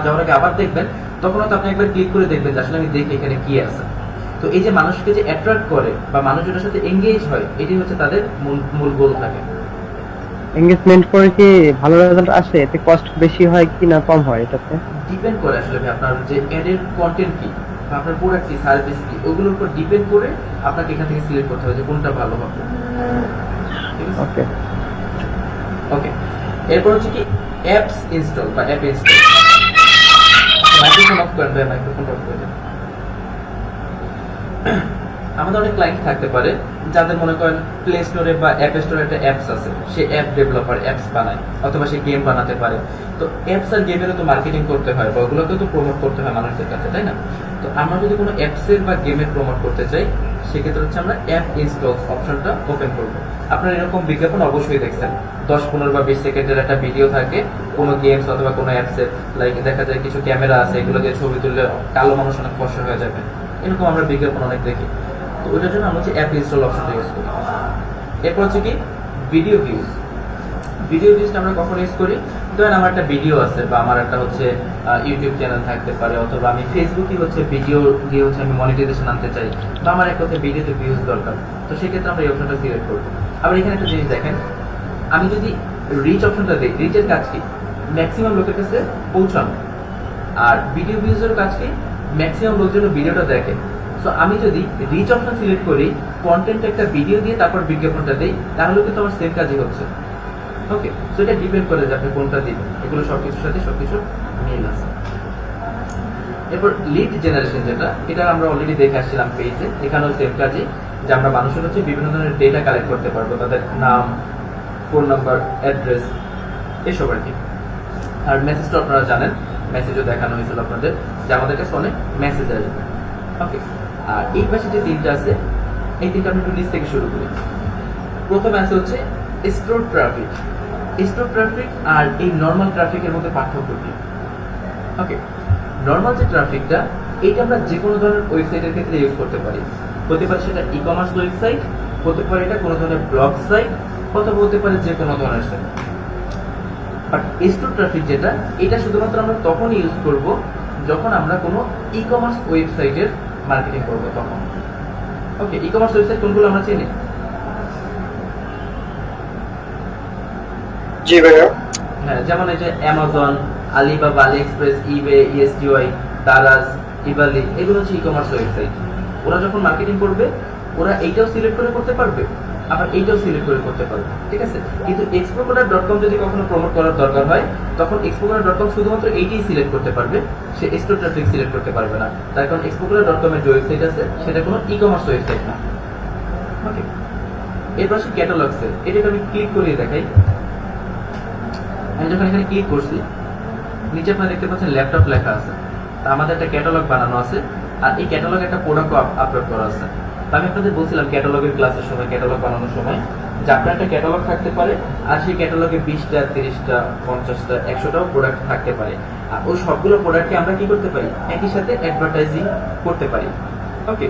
[SPEAKER 1] যাওয়ার আগে আবার দেখবেন, তখন হয়তো আপনি একবার ক্লিক করে দেখবেন যে আসলে আমি দেখি এখানে কি আছে। তো এই যে মানুষকে যে অ্যাট্রাক্ট করে বা মানুষজনের সাথে এঙ্গেজ হয়, এটি হচ্ছে তাদের মূল গোল থাকে।
[SPEAKER 3] এঙ্গেজমেন্ট করে কি ভালো রেজাল্ট আসে? এতে কস্ট বেশি হয় কি না কম হয়? এটাতে
[SPEAKER 1] ডিপেন্ড করে আসলে আপনার যে অ্যাডের কন্টেন্ট কি বা আপনার প্রোডাক্ট কি, সার্ভিস কি, ওগুলোর উপর ডিপেন্ড করে আপনাকে এখান থেকে সিলেক্ট করতে হবে যে কোনটা ভালো হবে। ঠিক আছে?
[SPEAKER 3] ওকে।
[SPEAKER 1] ওকে, এরপর হচ্ছে কি অ্যাপস ইনস্টল বা অ্যাপ ইনস্টল। মাইক্রোফোন অফ করেন ভাই, মাইক্রোফোন অফ করে দেন। আমাদের অনেক ক্লায়েন্ট থাকতে পারে যাদের মনে করেন প্লে স্টোরে বা অ্যাপ স্টোরে একটা অ্যাপস আছে, সে অ্যাপ ডেভেলপার, অ্যাপস বানায় অথবা সে গেম বানাতে পারে। তো অ্যাপস আর গেমেরও তো মার্কেটিং করতে হয় বা ওগুলোকেও তো প্রমোট করতে হয় মানুষের কাছে, তাই না? তো আমরা যদি কোনো অ্যাপসের বা গেমের প্রমোট করতে চাই, সেক্ষেত্রে হচ্ছে আমরা অ্যাপ ইনস্টল অপশনটা ওপেন করবো। আপনারা এরকম বিজ্ঞাপন অবশ্যই দেখছেন, 10-15 বা 20 সেকেন্ডের একটা ভিডিও থাকে কোনো গেমস অথবা কোনো অ্যাপসের, লাইক দেখা যায় কিছু ক্যামেরা আছে, এগুলো দিয়ে ছবি তুললে কালো মানুষ অনেক ফর্সা হয়ে যাবে, এরকম আমরা বিজ্ঞাপন অনেক দেখি। তো ওইটার জন্য আমরা হচ্ছে অ্যাপ ইনস্টল অপশনটা ইউজ করি। এরপর হচ্ছে কি ভিডিও ভিউজ। ভিডিও ভিউজটা আমরা কখন ইউজ করি? ধরেন আমার একটা ভিডিও আছে বা আমার একটা হচ্ছে ইউটিউব চ্যানেল থাকতে পারে, অথবা আমি ফেসবুকে হচ্ছে ভিডিও দিয়ে হচ্ছে আমি মনিটাইজেশন আনতে চাই, বা আমার একটা হচ্ছে ভিডিওতে ভিউজ দরকার। তো সেক্ষেত্রে আমরা এই অপশনটা সিলেক্ট করবো। আবার এখানে একটা জিনিস দেখেন, আমি যদি রিচ অপশনটা দিই, রিচের কাজ কি? ম্যাক্সিমাম লোকের কাছে পৌঁছানো। আর ভিডিও ভিউজের কাজ কি? ম্যাক্সিমাম লোকজন ভিডিওটা দেখে। সো আমি যদি রিচ অপশন সিলেক্ট করি, কন্টেন্ট একটা ভিডিও দিয়ে তারপর বিজ্ঞাপনটা দেই, তাহলে কিন্তু আমার সেম কাজই হচ্ছে। ওকে, সো এটা ডিপেন্ড করে যে আপনি কোনটা দিবেন, এগুলো সবকিছুর সাথে সবকিছু মিল আছে। এরপর লিড জেনারেশন, যেটা এটা আমরা অলরেডি দেখে আসছিলাম পেজে, এখানেও সেম কাজই, যে আমরা মানুষের হচ্ছে বিভিন্ন ধরনের ডেটা কালেক্ট করতে পারবো, তাদের নাম, ফোন নাম্বার, অ্যাড্রেস, এসব আর কি। আর মেসেজটা আপনারা জানেন, মেসেজও দেখানো হয়েছিল আপনাদের, যে আমাদের কাছে অনেক মেসেজ আসবে। ওকে, আর এই পাশে যে তিনটা আছে, এই তিনটা আমি একটু নিচ থেকে শুরু করি। প্রথমে আছে হচ্ছে স্টোর ট্রাফিক। স্টোর ট্রাফিক আর এই নর্মাল ট্রাফিকের মধ্যে পার্থক্য কি? ওকে, নর্মাল যে ট্রাফিকটা, এইটা আমরা যে কোনো ধরনের ওয়েবসাইটের ক্ষেত্রে ইউজ করতে পারি। হতে পারে সেটা ই কমার্স ওয়েবসাইট, হতে পারে এটা কোনো ধরনের ব্লগ সাইট, অথবা হতে পারে যে কোনো ধরনের সাইট। বাট স্টোর ট্রাফিক যেটা, এটা শুধুমাত্র আমরা তখনই ইউজ করব যখন আমরা কোনো ই কমার্স ওয়েবসাইটের মার্কেটিং করবো তখন। ওকে, ই কমার্স ওয়েবসাইট কোনগুলো আমরা চিনি?
[SPEAKER 6] জি ভাইয়া।
[SPEAKER 1] হ্যাঁ, যেমন এই যে অ্যামাজন, আলিবাবা, আলি এক্সপ্রেস, ইবে, ইএসটিওয়াই, দারাজ, ইবালি, এগুলো হচ্ছে ই কমার্স ওয়েবসাইট। ওরা যখন মার্কেটিং করবে, ওরা এইটাও সিলেক্ট করে করতে পারবে, আবার এইটাও সিলেক্ট করে করতে পারবে, ঠিক আছে? কিন্তু expocoder.com যদি কখনো প্রমোট করার দরকার হয়, তখন expocoder.com শুধুমাত্র এইটাই সিলেক্ট করতে পারবে, সে স্টোর ট্রাফিক সিলেক্ট করতে পারবে না। তার কারণ expocoder.com এর যে ওয়েবসাইট আছে, সেটা কোনো ই কমার্স ওয়েবসাইট না। ওকে, এরপর আসে ক্যাটালগসে। এটাকে আমি ক্লিক করিয়ে দেখাই। আমি যখন এখানে ক্লিক করছি, নিচে আপনারা দেখতে পাচ্ছেন ল্যাপটপ লেখা আছে। তা আমাদের একটা ক্যাটালগ বানানো আছে, আর এই ক্যাটালগে একটা প্রোডাক্ট আপলোড করা আছে। আমি আপনাদের বলছিলাম ক্যাটালগের ক্লাসের সময়, ক্যাটালগ বানানোর সময়, যে আপনার একটা ক্যাটালগ থাকতে পারে, আর সেই ক্যাটালগে 20টা, 30টা, 50টা, 100টাও প্রোডাক্ট থাকতে পারে। আর ওই সবগুলো প্রোডাক্টকে আমরা কি করতে পারি? একই সাথে অ্যাডভার্টাইজিং করতে পারি। ওকে,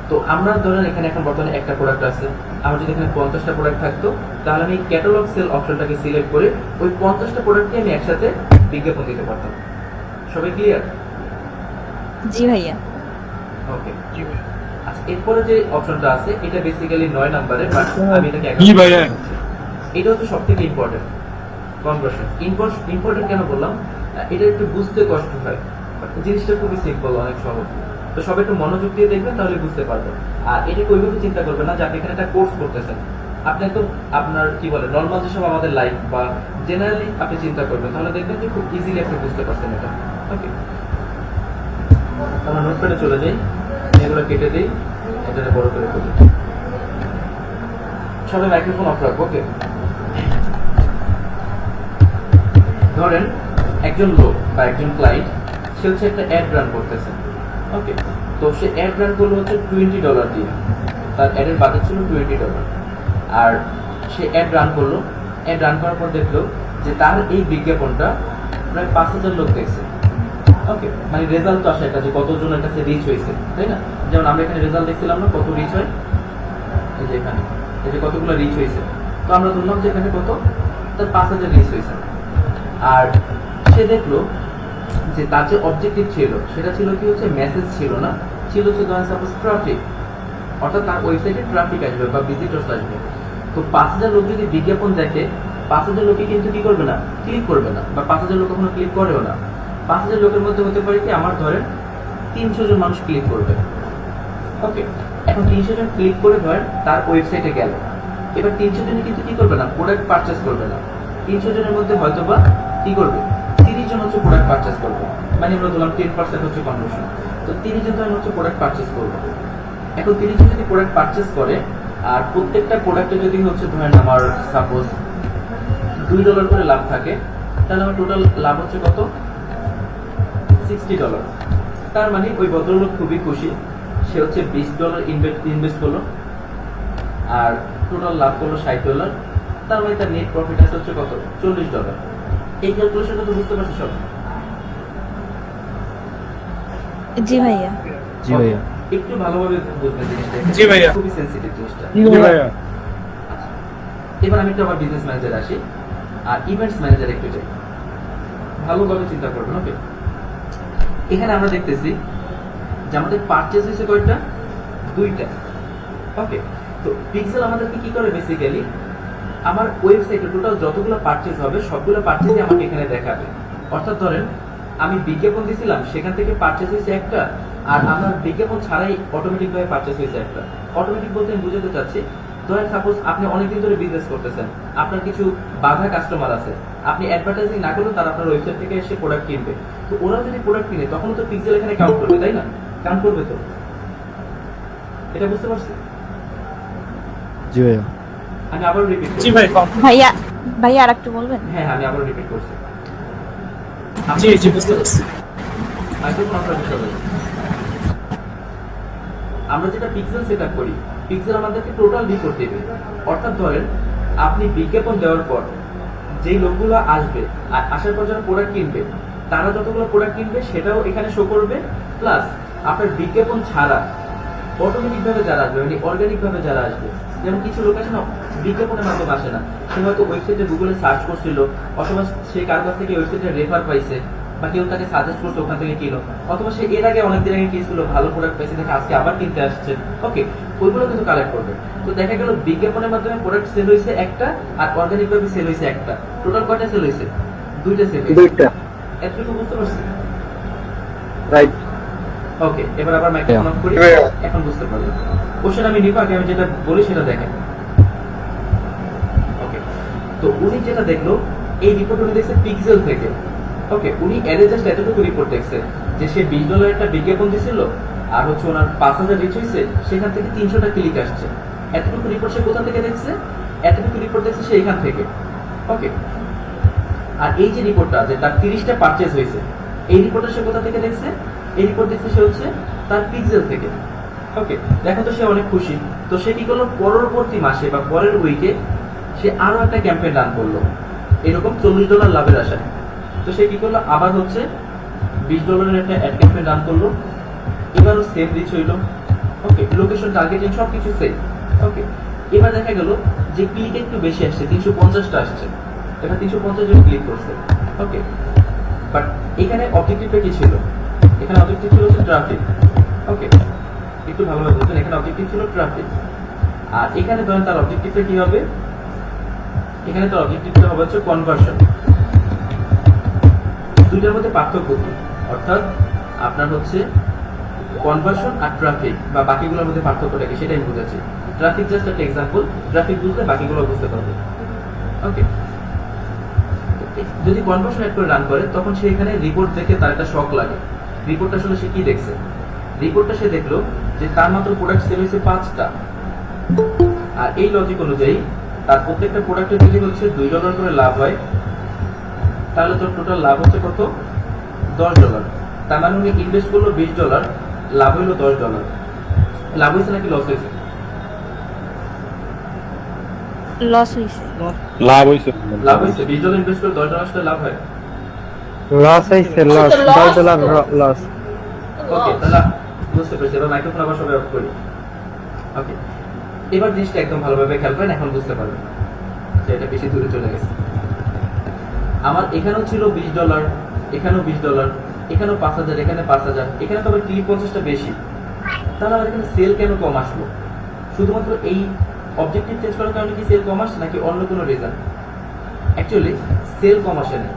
[SPEAKER 1] তো আমরা ধরেন এখানে এখন বর্তমানে একটা প্রোডাক্ট আছে, আমার যদি এখানে 50টা প্রোডাক্ট থাকতো, তাহলে আমি ক্যাটালগ সেল অপশনটাকে সিলেক্ট করে ওই 50টা প্রোডাক্টকে আমি একসাথে বিজ্ঞাপন দিতে পারতাম। সবাই ক্লিয়ার?
[SPEAKER 9] জি ভাইয়া।
[SPEAKER 1] ওকে, আচ্ছা, এরপরে যে অপশনটা আছে, এটা বেসিক্যালি 9 নম্বরের, বাট আমি এটাকে এটা হচ্ছে সবথেকে ইম্পর্টেন্ট, কনভার্সন। ইম্পর্টেন্ট কেন বললাম? এটা একটু বুঝতে কষ্ট হয়, বাট জিনিসটা খুবই সিম্পল, অনেক সহজ। তো সবাই একটু মনোযোগ দিয়ে দেখবেন, তাহলে বুঝতে পারবেন। আর এটাকে ওইভাবে চিন্তা করবেন না যে আপনি এখানে একটা কোর্স করতেছেন। আপনি একদম আপনার কি বলে নর্মাল যেসব আমাদের লাইফ বা জেনারেলি আপনি চিন্তা করবেন, তাহলে দেখবেন যে খুব ইজিলি আপনি বুঝতে পারছেন এটা। ওকে, আমরা নোটপ্যাডে চলে যাই, এগুলো কেটে দিই, এটা বড় করে করি। সবাই মাইক্রোফোন অফ রাখবো। ওকে, ধরেন একজন লোক বা একজন ক্লায়েন্ট, সে হচ্ছে একটা অ্যাড রান করতেছে। ওকে, তো সে অ্যাড রান করলো হচ্ছে $20 দিয়ে, তার অ্যাডের বাজেট ছিল $20। আর সে অ্যাড রান করলো, অ্যাড রান করার পর দেখলো যে তার এই বিজ্ঞাপনটা প্রায় 5000 লোক দেখছে। ওকে, মানে রেজাল্ট তো আসে একটা, যে কতজনের কাছে রিচ হয়েছে, তাই না? যেমন আমরা এখানে রেজাল্ট দেখছিলাম না, কত রিচ হয়, এই যে এখানে, এই যে কতগুলো রিচ হয়েছে। তো আমরা ধরলাম যে এখানে কত, তার 5000 রিচ হয়েছে। আর সে দেখলো যে তার যে অবজেক্টিভ ছিল, সেটা ছিল কি হচ্ছে মেসেজ ছিল না, ছিল হচ্ছে ধরেন সাপোজ ট্রাফিক, অর্থাৎ তার ওয়েবসাইটে ট্রাফিক আসবে বা ভিজিটর্স আসবে। তো 5000 লোক যদি বিজ্ঞাপন দেখে, 5000 লোকে কিন্তু কি করবে না, ক্লিক করবে না, বা 5000 লোক কখনো ক্লিক করেও না। 5000 লোকের মধ্যে হতে পারে কি, আমার ধরেন 300 জন মানুষ ক্লিক করবে। ওকে, এখন 300 জন ক্লিক করে ধরেন তার ওয়েবসাইটে গেল, এবার 300 জন কিন্তু কি করবে না, প্রোডাক্ট পারচেস করবে না। 300 জনের মধ্যে হয়তো বা কি করবে 30 জন হচ্ছে প্রোডাক্ট পারচেজ করবে, মানে আমরা ধরলাম 10% হচ্ছে কনভার্সন, তো 30 জন ধরেন হচ্ছে প্রোডাক্ট পারচেজ করবে। এখন 30 জন যদি প্রোডাক্ট পারচেজ করে আর প্রত্যেকটা প্রোডাক্টে যদি হচ্ছে ধরেন আমার সাপোজ $2 করে লাভ থাকে, তাহলে আমার টোটাল লাভ হচ্ছে কত $60। তার মানে ওই ভদ্রলোক খুবই খুশি, সে হচ্ছে $20 ইনভেস্ট করলো আর টোটাল লাভ করলো $60। তার মানে তার নেট প্রফিট আছে হচ্ছে কত $40। এই ক্যালকুলেশনটা তো বুঝতে পারছো সব?
[SPEAKER 9] জি ভাইয়া।
[SPEAKER 3] জি ভাইয়া।
[SPEAKER 1] একটু ভালোভাবে বুঝবেন জিনিসটা,
[SPEAKER 2] জি ভাইয়া।
[SPEAKER 1] খুবই সেনসিটিভ জিনিসটা।
[SPEAKER 3] জি ভাইয়া।
[SPEAKER 1] আচ্ছা, এবার আমি একটু আবার বিজনেস ম্যানেজার আসি আর ইভেন্টস ম্যানেজার একটু যাই, ভালোভাবে চিন্তা করবেন। ওকে, এখানে আমরা দেখতেছি যে আমাদের পারচেজ হয়েছে কয়টা, 2টা। ওকে, তো পিক্সেল আমাদেরকে কি করে বেসিক্যালি আমার ওয়েবসাইটে টোটাল যতগুলো পারচেজ হবে সবগুলো পারচেজই আমাকে এখানে দেখাবে। অর্থাৎ ধরেন আমি বিজ্ঞাপন দিয়েছিলাম, সেখান থেকে পারচেজ হয়েছে একটা, আর আমার বিজ্ঞাপন ছাড়াই অটোমেটিক ভাবে পারচেজ হয়েছে একটা। অটোমেটিক বলতে আমি বুঝাতে চাচ্ছি, ধরেন সাপোজ আপনি অনেকদিন ধরে বিজনেস করতেছেন, আপনার কিছু বাধা কাস্টমার আছে, আপনি অ্যাডভার্টাইজিং না করলেও তারা আপনার ওয়েবসাইট থেকে এসে প্রোডাক্ট কিনবে, তো ওরা যদি প্রোডাক্ট কিনে তখন তো পিক্সেল এখানে কাউন্ট করবে, তাই না? কাউন্ট করবে তো, এটা বুঝতে পারছি?
[SPEAKER 3] জি ভাইয়া।
[SPEAKER 1] আমি আবার রিপিট
[SPEAKER 2] জি ভাই।
[SPEAKER 9] ভাইয়া ভাইয়া আর একটু বলবেন?
[SPEAKER 1] হ্যাঁ, আমি আবার রিপিট করছি।
[SPEAKER 2] জি জি বুঝতে পারছি।
[SPEAKER 1] মাইক্রোফোন অফ রাখতে হবে। আমরা যেটা পিক্সেল সেটআপ করি, পিক্সেল আমাদেরকে টোটাল রিপোর্ট দেবে। অর্থাৎ ধরেন আপনি বিজ্ঞাপন দেওয়ার পর যেই লোকগুলো আসবে আর আসার পর যারা প্রোডাক্ট কিনবে, তারা যতগুলো প্রোডাক্ট কিনবে সেটাও এখানে শো করবে, প্লাস আপনার বিজ্ঞাপন ছাড়া অটোমেটিক ভাবে যারা আসবে, মানে অর্গানিক ভাবে যারা আসবে, যেমন কিছু লোক আছে না বিজ্ঞাপনের মাধ্যমে আসে না, সে হয়তো ওয়েবসাইটে গুগলে সার্চ করছিল, অথবা সে কার কাছ থেকে ওয়েবসাইটে রেফার পাইছে, বা কেউ তাকে সাজেস্ট করছে ওখান থেকে কিনো, অথবা সে এর আগে অনেকদিন আগে কিনছিল, ভালো প্রোডাক্ট পাইছে দেখে আজকে আবার কিনতে আসছে। ওকে, ওইগুলো কিন্তু কালেক্ট করবে। তো দেখা গেল বিজ্ঞাপনের মাধ্যমে প্রোডাক্ট সেল হয়েছে একটা, আর অর্গানিক ভাবে সেল হয়েছে একটা। টোটাল কয়টা সেল হয়েছে? 2টা সেল হয়েছে।
[SPEAKER 3] 2টা।
[SPEAKER 1] এতটুকু বুঝতে পারছি?
[SPEAKER 3] রাইট।
[SPEAKER 1] ওকে, এবার আবার মাইক্রোফোন অফ করি, এখন বুঝতে পারলাম। কোশ্চেন আমি নিব, আগে আমি যেটা বলি সেটা দেখেন। ওকে, তো উনি যেটা দেখলো, এই রিপোর্ট উনি দেখছে পিক্সেল থেকে। ওকে, উনি এর জাস্ট এতটুকু রিপোর্ট দেখছে যে সে $20 একটা বিজ্ঞাপন দিছিল, আর হচ্ছে ওনার 5000 রিচ হয়েছে, সেখান থেকে 300টা ক্লিক আসছে। এতটুকু রিপোর্ট সে কোথা থেকে দেখছে? এতটুকু রিপোর্ট দেখছে সে এখান থেকে। ওকে, আর এই যে রিপোর্টটা যে তার 30টা পারচেজ হয়েছে, এই রিপোর্টটা সে কোথা থেকে দেখছে? এই রিপোর্ট দেখছে সে হচ্ছে তার পিক্সেল থেকে। ওকে, দেখো তো সে অনেক খুশি। তো সে কি করলো, পরবর্তী মাসে বা পরের উইকে সে আরো একটা ক্যাম্পেইন রান করলো এরকম $40 লাভের আশায়। তো সে কি করলো, আবার হচ্ছে $20 একটা অ্যাড ক্যাম্পেইন রান করলো, এবারও সেম রিচ হইলো। ওকে, লোকেশন টার্গেটিং সবকিছু সেম। ওকে, এবার দেখা গেল যে ক্লিক একটু বেশি আসছে, 350টা আসছে, এবার 350 জন ক্লিক করছে। ওকে, বাট এখানে অবজেক্টিভটা কি ছিল? এখানে অবজেক্টিভ ছিল হচ্ছে ট্রাফিক। ওকে, একটু ভালোভাবে বুঝুন, এখানে অবজেক্টিভ ছিল ট্রাফিক, আর এখানে ধরেন তার অবজেক্টিভটা কি হবে? এখানে তার অবজেক্টিভটা হবে হচ্ছে কনভার্সন। দুইটার মধ্যে পার্থক্য কি? অর্থাৎ আপনার হচ্ছে কনভার্সন আর ট্রাফিক বা বাকিগুলোর মধ্যে পার্থক্যটা কি সেটা আমি বুঝাচ্ছি। ট্রাফিক জাস্ট একটা এক্সাম্পল, ট্রাফিক বুঝলে বাকিগুলো বুঝতে পারবে। ওকে, যদি কনভার্সন অ্যাড করে রান করে তখন সে এখানে রিপোর্ট দেখে তার একটা শক লাগে। রিপোর্টটা আসলে সে কি দেখছে? রিপোর্টটা সে দেখলো যে তার মাত্র প্রোডাক্ট সেল হয়েছে 5টা, আর এই লজিক অনুযায়ী তার প্রত্যেকটা প্রোডাক্টের যদি হচ্ছে $2 করে লাভ হয়, তাহলে তোর টোটাল লাভ হচ্ছে কত? $10। তার মানে উনি ইনভেস্ট করলো $20, লাভ হইলো $10। লাভ হয়েছে নাকি লস হয়েছে?
[SPEAKER 9] লস হইছে।
[SPEAKER 6] লাভ হইছে।
[SPEAKER 1] লাভ হয়েছে। $20 ইনভেস্ট করে $10 আসলে লাভ হয়।
[SPEAKER 3] লস হইছে, লস $10 লস।
[SPEAKER 1] ওকে, তাহলে বুঝতে পেরেছি। এবার মাইক্রোফোন আবার সবাই অফ করি। ওকে, এবার জিনিসটা একদম ভালোভাবে খেয়াল করেন, এখন বুঝতে পারবেন যে এটা বেশি দূরে চলে গেছে। আমার এখানেও ছিল $20, এখানেও $20, এখানেও 5000, এখানে 5000, এখানে তো আবার ক্লিক 50টা বেশি, তাহলে আমার এখানে সেল কেন কম আসলো? শুধুমাত্র এই অবজেক্টিভ চেঞ্জ করার কারণে কি সেল কম আসছে নাকি অন্য কোনো রিজন? অ্যাকচুয়ালি সেল কম আসে না,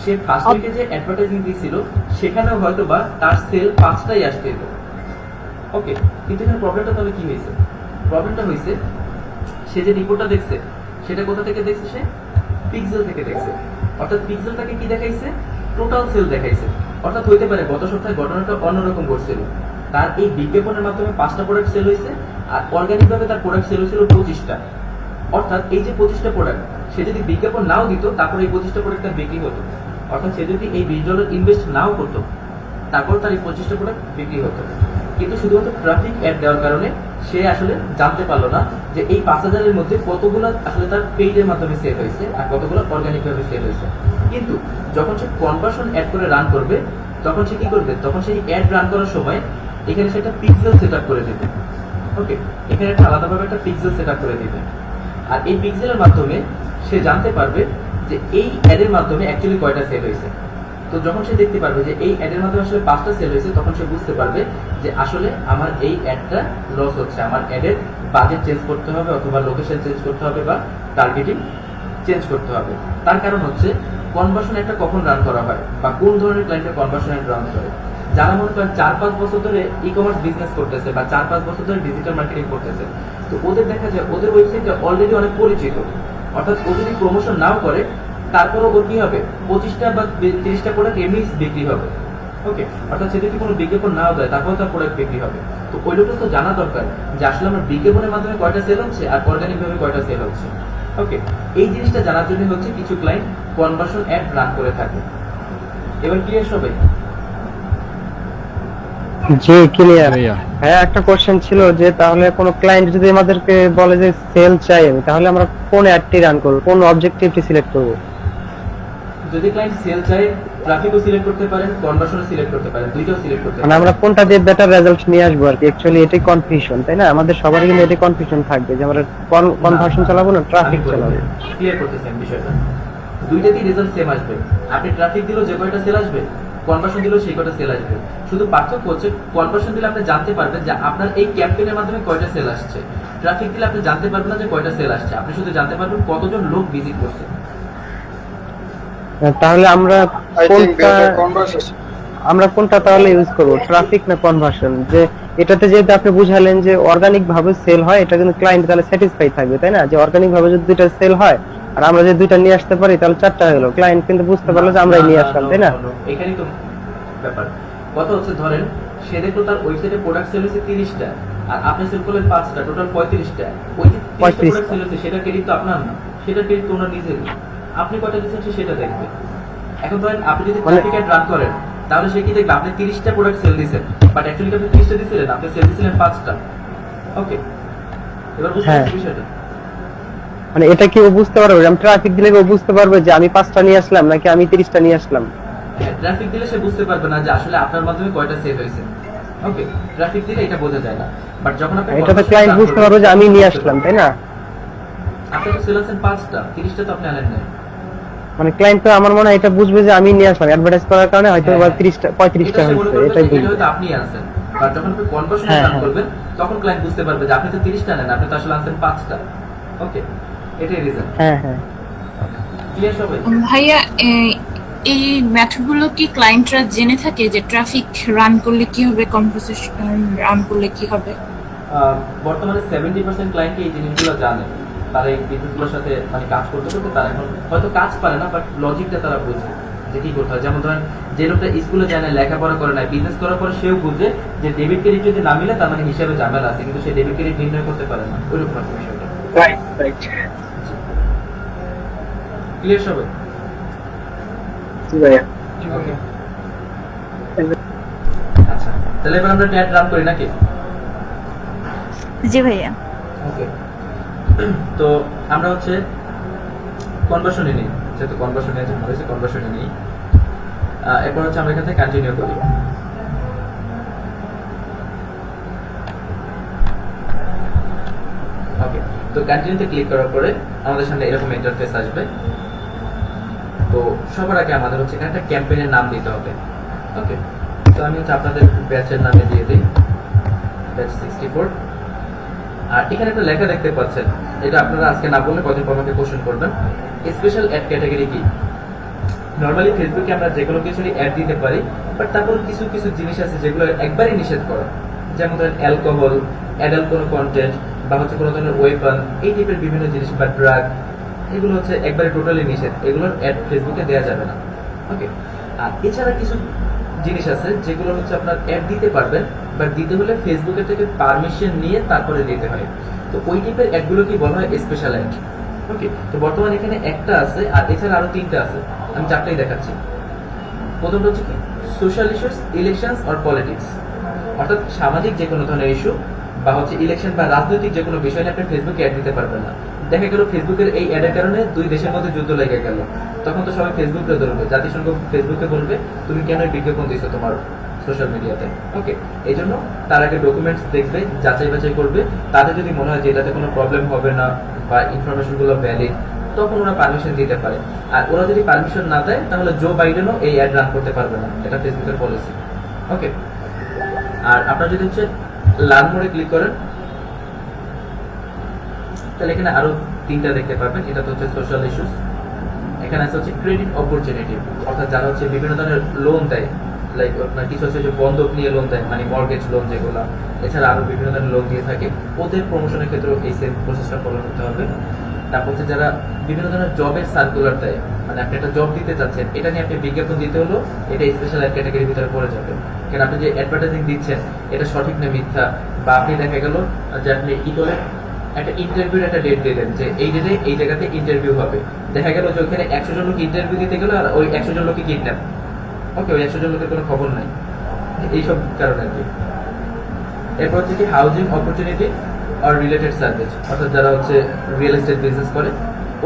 [SPEAKER 1] সে ফার্স্ট উইকে যে অ্যাডভার্টাইজিং দিয়েছিল সেখানেও হয়তো বা তার সেল 5টাই আসতে হতো। ওকে, কিন্তু এখানে প্রবলেমটা তাহলে কি হয়েছে? প্রবলেমটা হয়েছে সে যে রিপোর্টটা দেখছে সেটা কোথা থেকে দেখছে? সে পিক্সেল থেকে দেখছে, অর্থাৎ পিক্সেলটাকে কি দেখাইছে, টোটাল সেল দেখাইছে। অর্থাৎ হইতে পারে গত সপ্তাহে ঘটনাটা অন্যরকম ঘটছিল, তার এই বিজ্ঞাপনের মাধ্যমে 5টা প্রোডাক্ট সেল হয়েছে আর অর্গানিক ভাবে তার প্রোডাক্ট সেল হয়েছিল 25টা। অর্থাৎ এই যে 25টা প্রোডাক্ট সে যদি বিজ্ঞাপন নাও দিত তারপর এই 25টা প্রোডাক্ট তার বিক্রি হতো। অর্থাৎ সে যদি এই $20 ইনভেস্ট নাও করতো তারপর তার এই 25টা প্রোডাক্ট বিক্রি হতো। কিন্তু শুধুমাত্র ট্রাফিক অ্যাড দেওয়ার কারণে সে আসলে জানতে পারলো না যে এই 5000-এর মধ্যে কতগুলো আসলে তার পেইডের মাধ্যমে সেল হয়েছে আর কতগুলো অর্গানিক ভাবে সেল হয়েছে। কিন্তু যখন সে কনভার্সন অ্যাড করে রান করবে তখন সে কি করবে, তখন সেই অ্যাড রান করার সময় এখানে সে একটা পিক্সেল সেট আপ করে দিবে। ওকে, এখানে একটা আলাদাভাবে একটা পিক্সেল সেট আপ করে দিবে। আর এই পিক্সেলের মাধ্যমে সে জানতে পারবে যে এই অ্যাডের মাধ্যমে অ্যাকচুয়ালি কয়টা সেল হয়েছে। তো যখন সে দেখতে পারবে যে এই অ্যাডের মাধ্যমে আসলে 5টা সেল হয়েছে তখন সে বুঝতে পারবে যে আসলে আমার এই অ্যাডটা লস হচ্ছে, আমার অ্যাডের বাজেট চেঞ্জ করতে হবে অথবা লোকেশন চেঞ্জ করতে হবে বা টার্গেটিং চেঞ্জ করতে হবে। তার কারণ হচ্ছে কনভার্সন একটা কখন রান করা হয় বা কোন ধরনের ক্লায়েন্টের কনভার্সন রান করে। যারা মনে করেন 4-5 বছর ধরে ই কমার্স বিজনেস করতেছে বা 4-5 বছর ধরে ডিজিটাল মার্কেটিং করতেছে, তো ওদের দেখা যায় ওদের ওয়েবসাইটটা অলরেডি অনেক পরিচিত। অর্থাৎ ও যদি প্রমোশন নাও করে তারপরও ওর কি হবে, 25টা বা 30টা প্রোডাক্ট এমনি বিক্রি হবে। ওকে, অর্থাৎ সে যদি কোনো বিজ্ঞাপন নাও দেয় তারপরেও তার প্রোডাক্ট বিক্রি হবে। তো ওই লোকটা তো জানা দরকার যে আসলে আমার বিজ্ঞাপনের মাধ্যমে কয়টা সেল হচ্ছে আর অর্গানিক ভাবে কয়টা সেল হচ্ছে। ওকে, এই জিনিসটা জানার জন্য হচ্ছে কিছু ক্লায়েন্ট কনভার্সন অ্যাড রান করে থাকে। এবার ক্লিয়ার সবাই?
[SPEAKER 3] জি ক্লিয়ার। হ্যাঁ, একটা কোশ্চেন ছিল যে তাহলে কোনো ক্লায়েন্ট যদি আমাদেরকে বলে যে সেল চাই আমি, তাহলে আমরা কোন অ্যাডটি রান করব, কোন অবজেক্টিভটি সিলেক্ট করব?
[SPEAKER 1] যদি ক্লায়েন্ট সেল চায় ট্রাফিকও সিলেক্ট করতে পারেন, কনভার্সনও সিলেক্ট করতে পারেন, দুইটাও সিলেক্ট করতে
[SPEAKER 3] মানে
[SPEAKER 1] পারেন।
[SPEAKER 3] আমরা কোনটা দিয়ে বেটার রেজাল্ট নিয়ে আসবো আর কি। অ্যাকচুয়ালি এটাই কনফিউশন, তাই না? আমাদের সবারই কিন্তু এটাই কনফিউশন থাকবে যে আমরা কনভার্সন চালাবো না ট্রাফিক চালাবো।
[SPEAKER 1] ক্লিয়ার করতেছেন বিষয়টা, দুইটাতেই রেজাল্ট সেম আসবে। আপনি ট্রাফিক দিলেও যে কয়টা সেল আসবে, কনভার্সন দিলেও সেই কয়টা সেল আসবে। শুধু পার্থক্য হচ্ছে কনভার্সন দিলে আপনি জানতে পারবেন যে আপনার এই ক্যাম্পেইনের মাধ্যমে কয়টা সেল আসছে, ট্রাফিক দিলে আপনি জানতে পারবেন না যে কয়টা সেল আসছে, আপনি শুধু জানতে পারবেন কতজন লোক ভিজিট করছে।
[SPEAKER 3] তাহলে আমরা
[SPEAKER 6] I think
[SPEAKER 3] কোনটা
[SPEAKER 6] better conversation.
[SPEAKER 3] তাহলে ইউজ করব, ট্রাফিক না কনভার্সন? যে এটাতে যেহেতু আপনি বুঝালেন যে অর্গানিক ভাবে সেল হয়, এটা কিন্তু ক্লায়েন্ট তাহলে স্যাটিসফাই থাকবে, তাই না? যে অর্গানিক ভাবে যদি দুইটা সেল হয় আর আমরা যদি দুইটা নিয়ে আসতে পারি তাহলে 4টা হলো, ক্লায়েন্ট কিন্তু বুঝতে পারলো যে আমরাই নিয়ে আসলাম, তাই না?
[SPEAKER 1] এখানেই তো ব্যাপার। কথা হচ্ছে ধরেন সে দেখলো তার ওয়েবসাইটে প্রোডাক্ট সেল হয়েছে 30টা আর আপনি সেল করলেন 5টা, টোটাল 35টা। ওই যে 30টা প্রোডাক্ট সেল হয়েছে সেটা ক্রেডিট তো আপনার না, সেটা ক্রেডিট তো ওনার নিজেরই। আপনি কয়টা দিচ্ছেন সেটা দেখবে। এখন ধরেন আপনি যদি ট্রাফিক অ্যাড রান করেন তাহলে সে কি দেখবে আপনি 30টা প্রোডাক্ট সেল দিয়েছেন, বাট অ্যাকচুয়ালি আপনি 30টা দিয়েছিলেন, আপনি সেল দিয়েছিলেন 5টা। ওকে, এবার বুঝতে পারছেন বিষয়টা?
[SPEAKER 3] মানে এটা কি ও বুঝতে পারবে? আমি ট্রাফিক দিলে ও বুঝতে পারবে যে আমি 5টা নিয়ে আসলাম নাকি আমি 30টা নিয়ে আসলাম?
[SPEAKER 1] ট্রাফিক দিলে সে বুঝতে পারবে না যে আসলে আপনার মাধ্যমে কয়টা সেল হয়েছে। ওকে, ট্রাফিক দিলে এটা বোঝা যায় না, বাট যখন আপনি
[SPEAKER 3] এটা তো ক্লায়েন্ট বুঝতে পারবে যে আমি নিয়ে আসলাম, তাই না?
[SPEAKER 1] আপনি তো সেল আছেন 5টা, 30টা তো আপনি আনেন না।
[SPEAKER 3] মানে ক্লায়েন্ট তো আমার মনে হয় এটা বুঝবে যে আমি নিয়ে আসলাম, অ্যাডভার্টাইজ করার কারণে হয়তো 30টা 35টা হয়েছে, এটাই বুঝবে।
[SPEAKER 1] হয়তো আপনি আনছেন, আর যখন আপনি কনভার্সন রান করবেন তখন ক্লায়েন্ট বুঝতে পারবে যে আপনি তো 30টা নেন, আপনি তো আসলে আনছেন 5টা। ওকে, এটাই রিজন।
[SPEAKER 3] হ্যাঁ হ্যাঁ,
[SPEAKER 1] ক্লিয়ার সবাই?
[SPEAKER 7] ভাইয়া এই মেথডগুলো কি ক্লায়েন্টরা জেনে থাকে যে ট্রাফিক রান করলে কি হবে, কনভারসেশন রান করলে কি হবে?
[SPEAKER 1] বর্তমানে 70% ক্লায়েন্ট এই জিনিসগুলো জানে। তারা এই বিজনেসগুলোর সাথে মানে কাজ করতে করতে তারা এখন হয়তো কাজ পারে না, বাট লজিকটা তারা বুঝে যে কি করতে হয়। যেমন ধরেন যে লোকটা স্কুলে যায় না, লেখাপড়া করে না, বিজনেস করার পরে সেও বুঝে যে ডেবিট ক্রেডিট যদি না মিলে তার মানে হিসাবে ঝামেলা আছে, কিন্তু সে ডেবিট ক্রেডিট নির্ণয় করতে পারে না। ওইরকম একটা বিষয়টা।
[SPEAKER 2] Right right.
[SPEAKER 1] ক্লিয়ার সবাই?
[SPEAKER 2] ভাইয়া
[SPEAKER 1] ওকে, আচ্ছা তাহলে এবার আমরা ট্যাট রান করি নাকি?
[SPEAKER 9] জি ভাইয়া।
[SPEAKER 1] ওকে, তো আমরা হচ্ছে কনভার্সনে নিই, যেহেতু কনভার্সনে হয়েছে কনভার্সনে নিই। এরপর হচ্ছে আমরা এখান থেকে কন্টিনিউ করি। ওকে, তো কন্টিনিউতে ক্লিক করার পরে আমাদের সামনে এরকম ইন্টারফেস আসবে। তো সবার আগে আমাদের হচ্ছে এখানে একটা ক্যাম্পেইনের নাম দিতে হবে। ওকে, তো আমি হচ্ছে আপনাদের ব্যাচের নামে দিয়ে দিই ব্যাচ 64। আর এখানে একটা লেখা দেখতে পাচ্ছেন, এটা আপনারা আজকে না বললে কদিন পর আমাকে কোশ্চেন করবেন। স্পেশাল অ্যাড ক্যাটাগরি কি? নরমালি ফেসবুকে আমরা যে কোনো কিছুরই অ্যাড দিতে পারি, বাট তারপর কিছু কিছু জিনিস আছে যেগুলো একবারই নিষেধ করা। যেমন ধরেন অ্যালকোহল, অ্যাডাল্ট কোনো কন্টেন্ট বা হচ্ছে কোনো ধরনের ওয়েপন, এই টাইপের বিভিন্ন জিনিস বা ড্রাগ, এগুলো হচ্ছে একবারে টোটালি নিষেধ, এগুলোর অ্যাড ফেসবুকে দেওয়া যাবে না। ওকে, আর এছাড়া কিছু জিনিস আছে যেগুলো হচ্ছে আপনার অ্যাড দিতে পারবেন, বাট দিতে হলে ফেসবুকের থেকে পারমিশন নিয়ে তারপরে দিতে হয়। তো ওই টাইপের অ্যাডগুলো কি বলা হয় স্পেশাল অ্যাড। ওকে, তো বর্তমানে এখানে একটা আছে, আর এছাড়া আরো 3টা আছে, আমি 4টাই দেখাচ্ছি। প্রথমটা হচ্ছে কি social issues, elections or politics, অর্থাৎ সামাজিক যে কোনো ধরনের ইস্যু বা হচ্ছে ইলেকশন বা রাজনৈতিক যে কোনো বিষয় নিয়ে আপনি ফেসবুকে অ্যাড দিতে পারবেন না। দেখা গেল ফেসবুকের এই অ্যাডের কারণে 2 দেশের মধ্যে যুদ্ধ লেগে গেল, তখন তো সবাই ফেসবুকে ধরবে, জাতিসংঘ ফেসবুকে বলবে তুমি কেন এই বিজ্ঞাপন দিছো তোমার সোশ্যাল মিডিয়াতে। ওকে, এই জন্য তার আগে ডকুমেন্টস দেখবে, যাচাই বাছাই করবে, তাদের যদি মনে হয় যে এটাতে কোনো প্রবলেম হবে না বা ইনফরমেশনগুলো ভ্যালিড, তখন ওরা পারমিশন দিতে পারে। আর ওরা যদি পারমিশন না দেয় তাহলে জো বাইডেনও এই অ্যাড রান করতে পারবে না, এটা ফেসবুকের পলিসি। ওকে, আর আপনারা যদি হচ্ছে লার্ন মোডে ক্লিক করেন তাহলে এখানে আরো 3টা দেখতে পাবেন। এটা তো হচ্ছে সোশ্যাল ইস্যুস, এখানে আছে হচ্ছে ক্রেডিট অপরচুনিটি, অর্থাৎ যারা হচ্ছে বিভিন্ন ধরনের লোন দেয়, লাইক আপনার কিছু হচ্ছে যে বন্ধক নিয়ে লোন দেয়, মানে মর্গেজ লোন যেগুলো, এছাড়া আরো বিভিন্ন ধরনের লোন দিয়ে থাকে, ওদের প্রমোশনের ক্ষেত্রেও এই সেম প্রসেসটা ফলো করতে হবে। তারপর হচ্ছে যারা বিভিন্ন ধরনের জবের সার্কুলার দেয়, মানে আপনি একটা জব দিতে চাচ্ছেন, এটা নিয়ে আপনি বিজ্ঞাপন দিতে হলো, এটা স্পেশাল অ্যাড ক্যাটাগরির ভিতরে পড়ে যাবে। কারণ আপনি যে অ্যাডভার্টাইজিং দিচ্ছেন এটা সঠিক না মিথ্যা, বা আপনি দেখা গেল যে আপনি কি করে একটা ইন্টারভিউর একটা ডেট দিলেন যে এই ডেটে এই জায়গাতে ইন্টারভিউ হবে, দেখা গেল যে ওখানে 100 জন লোক ইন্টারভিউ দিতে গেল আর ওই 100 জন লোকই কিডন্যাপ। ওকে, ওই 100 জন লোকের কোনো খবর নাই, এইসব কারণে আর কি। এরপর হচ্ছে কি হাউজিং অপরচুনিটি আর রিলেটেড সার্ভিস, অর্থাৎ যারা হচ্ছে রিয়েল এস্টেট বিজনেস করে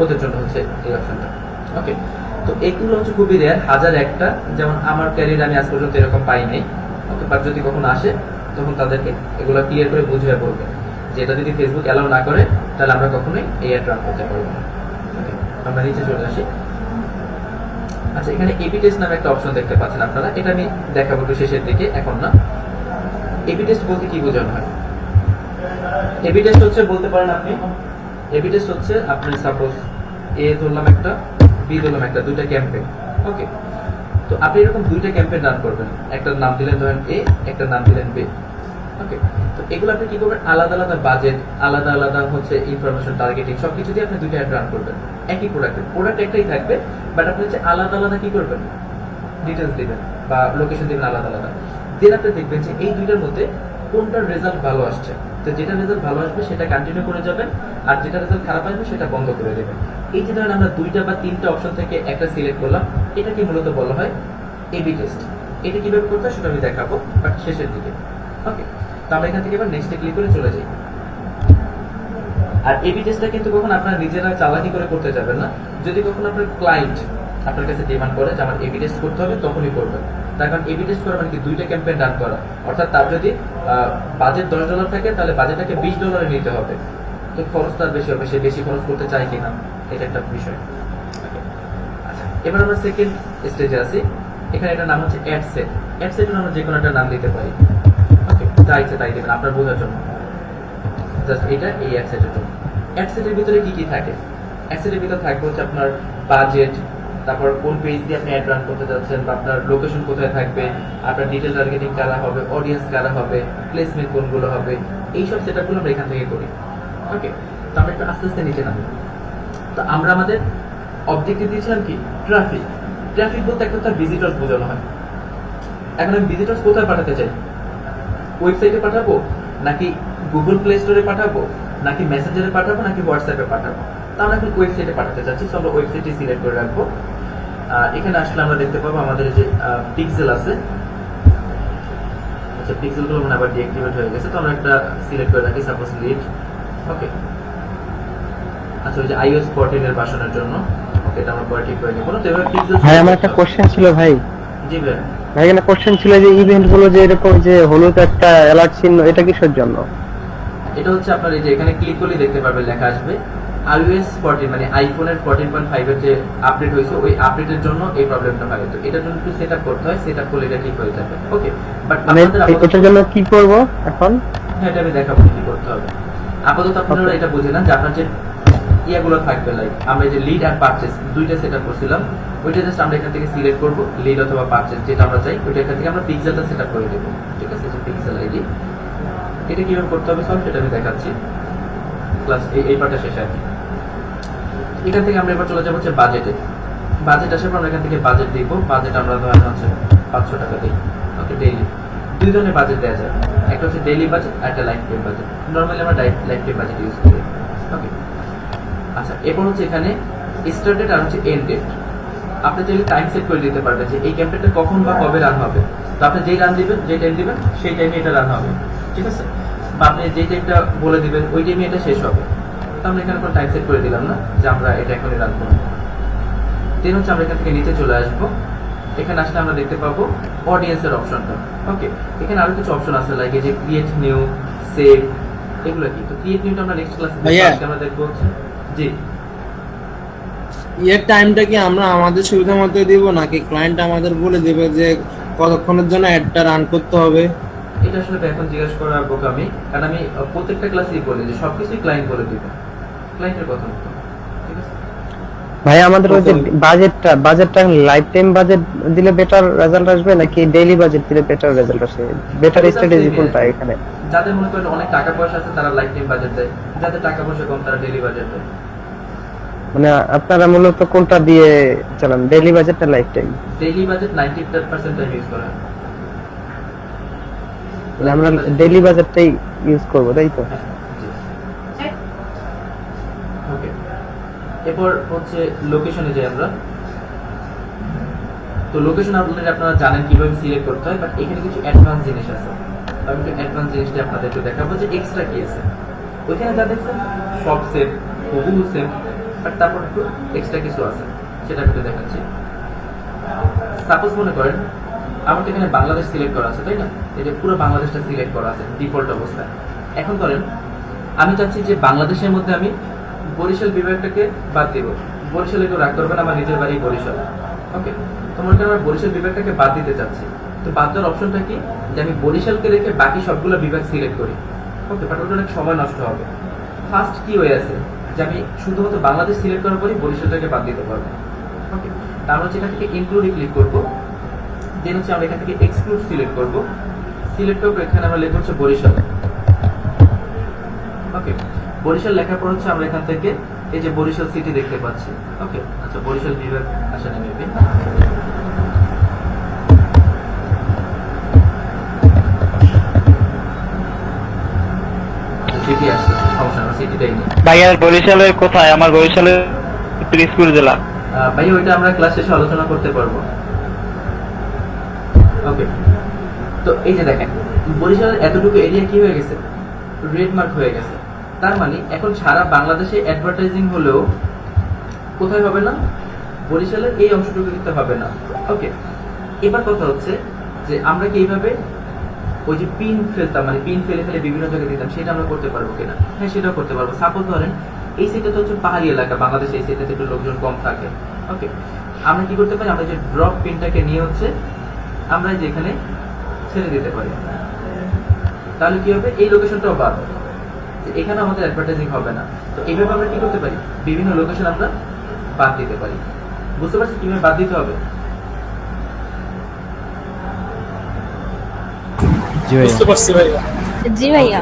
[SPEAKER 1] ওদের জন্য হচ্ছে এই অপশনটা। ওকে, তো এগুলো হচ্ছে খুবই রেয়ার, 1001টা, যেমন আমার ক্যারিয়ার আমি আজ পর্যন্ত এরকম পাই নাই। ওকে, বাট যদি কখনো আসে তখন তাদেরকে এগুলো ক্লিয়ার করে বুঝিয়ে বলবে যে এটা যদি ফেসবুক অ্যালাউ না করে তাহলে আমরা কখনোই এই অ্যাড রান করতে পারবো না। ওকে, আমরা নিচে চলে আসি। আচ্ছা, এখানে এবি টেস্ট নামে একটা অপশন দেখতে পাচ্ছেন আপনারা, এটা আমি দেখাবো একটু শেষের দিকে, এখন না। এবি টেস্ট বলতে কি বোঝানো হয়? এবি টেস্ট হচ্ছে বলতে পারেন আপনি, এবি টেস্ট হচ্ছে আপনি সাপোজ এ ধরলাম একটা, বি ধরলাম একটা, 2টা ক্যাম্পেইন। ওকে, তো আপনি এরকম 2টা ক্যাম্পেইন রান করবেন, একটা নাম দিলেন ধরেন এ, একটা নাম দিলেন বি। ওকে, তো এগুলো আপনি কি করবেন, আলাদা আলাদা বাজেট, আলাদা আলাদা হচ্ছে ইনফরমেশন টার্গেটিং, সবকিছু দিয়ে আপনি 2টা অ্যাড রান করবেন একই প্রোডাক্ট একটাই থাকবে, বাট আপনি হচ্ছে আলাদা আলাদা কি করবেন, ডিটেলস দিবেন বা লোকেশন দিবেন আলাদা আলাদা। দেন আপনি দেখবেন যে এই 2টার মধ্যে কোনটার রেজাল্ট ভালো আসছে, তো যেটা রেজাল্ট ভালো আসবে সেটা কন্টিনিউ করে যাবেন, আর যেটা রেজাল্ট খারাপ আসবে সেটা বন্ধ করে দেবেন। এই যে ধরেন আমরা 2টা বা 3টা অপশন থেকে একটা সিলেক্ট করলাম, এটাকে মূলত বলা হয় এবি টেস্ট। এটা কিভাবে করতে হয় সেটা আমি দেখাবো বাট শেষের দিকে। ওকে, তো আমরা এখান থেকে এবার নেক্সটে ক্লিক করে চলে যাই। আর এবি টেস্টটা কিন্তু কখন আপনারা নিজেরা চালাকি করে করতে যাবেন না, যদি কখন আপনার ক্লায়েন্ট আপনার কাছে ডিমান্ড করে যে আমার এবি টেস্ট করতে হবে তখনই করবেন। তার কারণ এবি টেস্ট করা মানে কি 2টা ক্যাম্পেইন রান করা, অর্থাৎ তার যদি বাজেট $10 থাকে তাহলে বাজেটটাকে $20 নিতে হবে, তো খরচ তার বেশি হবে, সে বেশি খরচ করতে চায় কিনা, এটা একটা বিষয়। আচ্ছা, এবার আমরা সেকেন্ড স্টেজে আছি, এখানে একটা নাম হচ্ছে অ্যাড সেট। অ্যাড সেটের আমরা যে কোনো একটা নাম দিতে পারি। ওকে, যা ইচ্ছে তাই দেবেন আপনার বোঝার জন্য, জাস্ট এটা এই অ্যাড সেটের জন্য। অ্যাড সেটের ভিতরে কি কি থাকে? অ্যাড সেটের ভিতরে থাকবে হচ্ছে আপনার বাজেট, তারপর কোন পেজ দিয়ে আপনি অ্যাড রান করতে যাচ্ছেন, বা আপনার লোকেশন কোথায় থাকবে, আপনার ডিটেল টার্গেটিং কারা হবে, অডিয়েন্স কারা হবে, প্লেসমেন্ট কোনগুলো হবে, এইসব সেটআপগুলো আমরা এখান থেকে করি। ওকে, তো আমরা একটু আস্তে আস্তে নিচে নামি। তো আমরা আমাদের অবজেক্টিভ দিয়েছিলাম কি ট্রাফিক। ট্রাফিক বলতে একটা তার ভিজিটর্স বোঝানো হয়। এখন আমি ভিজিটর্স কোথায় পাঠাতে চাই, ওয়েবসাইটে পাঠাবো নাকি গুগল প্লে স্টোরে পাঠাবো নাকি মেসেঞ্জারে পাঠাবো নাকি হোয়াটসঅ্যাপে পাঠাবো? তো আমরা এখন ওয়েবসাইটে পাঠাতে চাচ্ছি, সো আমরা ওয়েবসাইটে সিলেক্ট করে রাখবো। এখানে আসলে আমরা দেখতে পাবো আমাদের যে পিক্সেল আছে, আচ্ছা পিক্সেলগুলো মানে আবার ডিঅ্যাক্টিভেট হয়ে গেছে, তো আমরা একটা সিলেক্ট করে রাখি সাপোজ লিড। ওকে, আচ্ছা ওই যে iOS 14 এর ভার্সনের জন্য। ওকে, এটা আমরা পরে ঠিক করে নেব। তো এবার পিক্সেল
[SPEAKER 3] ভাই আমার একটা কোশ্চেন ছিল ভাই।
[SPEAKER 1] জি ভাই।
[SPEAKER 3] ভাই এখানে কোশ্চেন ছিল যে ইভেন্ট গুলো যে এরকম যে হলুদ একটা অ্যালার্ট চিহ্ন, এটা কিসের জন্য?
[SPEAKER 1] এটা হচ্ছে আপনার এই যে এখানে ক্লিক করলে দেখতে পারবেন লেখা আসবে iOS 14, মানে আইফোনের 14.5 এর যে আপডেট হয়েছে ওই আপডেটের জন্য এই প্রবলেমটা হয়। তো এটার জন্য একটু সেটআপ করতে হয়, সেটআপ করলে এটা ঠিক হয়ে যাবে। ওকে, বাট
[SPEAKER 3] মানে এটার জন্য কি করব এখন?
[SPEAKER 1] হ্যাঁ, এটা আমি দেখাবো কি করতে হবে। আপাতত আপনারা এটা বুঝে নেন যে আপনার যে ইয়াগুলো থাকবে, লাইক আমরা যে লিড আর পারচেজ 2টা সেটআপ করছিলাম, ওইটা জাস্ট আমরা এখান থেকে সিলেক্ট করব, লিড অথবা পারচেজ যেটা আমরা চাই ওইটা এখান থেকে আমরা পিক্সেলটা সেটআপ করে দেব। ঠিক আছে, যে পিক্সেল আইডি এটা কিভাবে করতে হবে সব সেটা আমি দেখাচ্ছি, প্লাস এই পার্টটা শেষ আর কি। এখান থেকে আমরা এবার চলে যাবো হচ্ছে বাজেটে। বাজেট আসার পর আমরা এখান থেকে বাজেট দিব। বাজেট আমরা ধরেন হচ্ছে 500 টাকা দিই। ওকে, ডেইলি। দুই ধরনের বাজেট দেওয়া যায়, একটা হচ্ছে ডেইলি বাজেট আর একটা লাইফ টাইম বাজেট। নর্মালি আমরা লাইফ টাইম বাজেট ইউজ করি। ওকে, আচ্ছা, এরপর হচ্ছে এখানে স্টার্ট ডেট আর হচ্ছে এন্ড ডেট। আপনি চাইলে টাইম সেট করে দিতে পারবেন যে এই ক্যাম্পেইনটা কখন বা কবে রান হবে। তো আপনি যেই রান দিবেন, যে টাইম দিবেন, সেই টাইমে এটা রান হবে, ঠিক আছে? বা আপনি যেই টাইমটা বলে দিবেন ওই টাইমে এটা শেষ হবে। তো আমরা এখানে কোনো টাইম সেট করে দিলাম না যে আমরা এটা এখনই রান করবো। দেন হচ্ছে আমরা এখান থেকে নিচে চলে আসবো। এখানে আসলে আমরা দেখতে পাবো অডিয়েন্সের অপশনটা। ওকে, এখানে আরো কিছু অপশন আছে, লাইক এই যে ক্রিয়েট নিউ, সেভ, এগুলো কি। তো ক্রিয়েট নিউটা আমরা নেক্সট ক্লাসে আমরা দেখবো হচ্ছে। জি,
[SPEAKER 2] এর টাইমটা কি আমরা আমাদের সুবিধা মতো দিব নাকি ক্লায়েন্ট আমাদের বলে দেবে যে কতক্ষণের জন্য অ্যাডটা রান করতে হবে?
[SPEAKER 1] এটা আসলে এখন জিজ্ঞেস করা বোকামি, কারণ আমি প্রত্যেকটা ক্লাসেই বলি যে সবকিছুই ক্লায়েন্ট বলে দিবে, ক্লায়েন্টের কথা মতো, ঠিক আছে?
[SPEAKER 3] ভাই আমাদের ওই যে বাজেটটা লাইফ টাইম বাজেট দিলে বেটার রেজাল্ট আসবে নাকি ডেইলি বাজেট দিলে বেটার রেজাল্ট আসবে? বেটার স্ট্র্যাটেজি কোনটা এখানে?
[SPEAKER 1] যাদের মনে করেন অনেক টাকা পয়সা আছে তারা লাইফ টাইম বাজেট দেয়, যাদের টাকা পয়সা কম তারা ডেইলি বাজেট দেয়।
[SPEAKER 3] মানে আপনারা মূলত কোনটা দিয়ে চালান, ডেইলি বাজেট না life time?
[SPEAKER 1] Daily budget 90% time use করা হয়।
[SPEAKER 3] মানে আমরা ডেইলি বাজেটটাই ইউজ করব, তাই তো?
[SPEAKER 1] ওকে, এরপর হচ্ছে লোকেশনে যাই আমরা। তো লোকেশন আপনারা জানেন কিভাবে সিলেক্ট করতে হয়, বাট এখানে কিছু অ্যাডভান্স জিনিস আছে। আমি একটু অ্যাডভান্স জিনিসটা আপনাদেরকে দেখাবো যে এক্সট্রা কি আছে। ওইখানে যা দেখছেন সব সেম, হুবহু সেম, বাট তারপর একটু এক্সট্রা কিছু আছে, সেটা একটু দেখাচ্ছি। সাপোজ মনে করেন আমার তো এখানে বাংলাদেশ সিলেক্ট করা আছে, তাই না? এই যে পুরো বাংলাদেশটা সিলেক্ট করা আছে ডিফল্ট অবস্থায়। এখন ধরেন আমি চাচ্ছি যে বাংলাদেশের মধ্যে আমি বরিশাল বিভাগটাকে বাদ দিব। বরিশালে কেউ রাগ করবেন, আমার নিজের বাড়ি বরিশাল। ওকে, তো মনে করেন আমরা বরিশাল বিভাগটাকে বাদ দিতে চাচ্ছি। তো বাদ দেওয়ার অপশনটা কি, যে আমি বরিশালকে রেখে বাকি সবগুলো বিভাগ সিলেক্ট করি। ওকে, বাট ওটা অনেক সময় নষ্ট হবে। ফার্স্ট কি হয়ে আছে যে আমি শুধুমাত্র বাংলাদেশ সিলেক্ট করার পরই বরিশালটাকে বাদ দিতে পারবো। ওকে, তার হচ্ছে এখান থেকে ইনক্লুডে ক্লিক করবো। দেন হচ্ছে আমরা এখান থেকে এক্সক্লুড সিলেক্ট করবো। সিলেক্ট করবো, এখানে আমরা লিখবো হচ্ছে বরিশাল। ওকে, বরিশাল লেখার পর হচ্ছে আমরা এখান থেকে এই যে বরিশাল সিটি দেখতে পাচ্ছি। ওকে, আচ্ছা, বরিশাল বিভাগ আসে না মেবি। সিটি আসছে, সমস্যা না, সিটিটাই নেই।
[SPEAKER 8] ভাইয়া বরিশালের কোথায়? আমার বরিশালের পিরিজপুর জেলা।
[SPEAKER 1] ভাই ওইটা আমরা ক্লাস শেষে আলোচনা করতে পারবো। ওকে, তো এই যে দেখেন বরিশালের এতটুকু এরিয়া কি হয়ে গেছে, রেড মার্ক হয়ে গেছে। তার মানে এখন সারা বাংলাদেশে অ্যাডভার্টাইজিং হলেও কোথায় হবে না, বরিশালের এই অংশটুকু দিতে হবে না। ওকে, এবার কথা হচ্ছে যে আমরা কি এইভাবে ওই যে পিন ফেলতাম, মানে পিন ফেলে ফেলে বিভিন্ন জায়গায় দিতাম, সেটা আমরা করতে পারবো কিনা? হ্যাঁ, সেটাও করতে পারবো। সাপোজ ধরেন এই সাইডটা তো হচ্ছে পাহাড়ি এলাকা, বাংলাদেশে এই সাইডটাতে একটু লোকজন কম থাকে। ওকে, আমরা কি করতে পারি, আমরা যে ড্রপ পিনটাকে নিয়ে হচ্ছে আমরা যে এখানে ছেড়ে দিতে পারি। তাহলে কি হবে, এই লোকেশনটাও বাদ, এখানে আমাদের অ্যাডভার্টাইজিং হবে না। তো এইভাবে আমরা কি করতে পারি, বিভিন্ন লোকেশন আমরা বাদ দিতে পারি। বুঝতে পারছি কিভাবে বাদ দিতে হবে?
[SPEAKER 2] বুঝতে পারছি ভাইয়া।
[SPEAKER 9] জি ভাইয়া।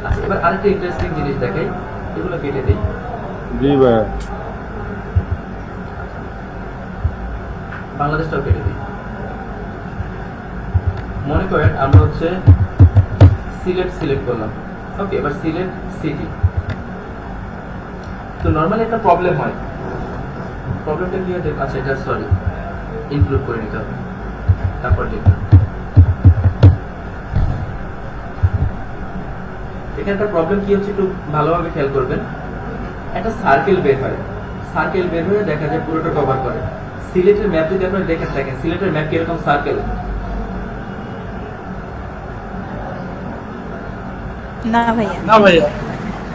[SPEAKER 1] আচ্ছা, এবার আরেকটা ইন্টারেস্টিং জিনিস দেখাই, এগুলো কেটে দিই।
[SPEAKER 6] জি ভাই,
[SPEAKER 1] বাংলাদেশটাও কেটে দিই। মনে করেন আমরা হচ্ছে সিলেক্ট করলাম। ওকে, এবার সিলেট সিটি। তো নরমালি একটা প্রবলেম হয়, প্রবলেমটা কি হয়, আচ্ছা এটা সরি ইনক্লুড করে নিতে হবে, তারপর লিখলাম। এখানে একটা প্রবলেম কি হচ্ছে একটু ভালোভাবে খেয়াল করবেন। একটা সার্কেল বের হয়, সার্কেল বের হয়ে দেখা যায় পুরোটা কভার করে। সিলেটের ম্যাপ যদি আপনারা দেখে থাকেন, সিলেটের ম্যাপ কিরকম সার্কেল?
[SPEAKER 9] না ভাইয়া।
[SPEAKER 2] না ভাইয়া,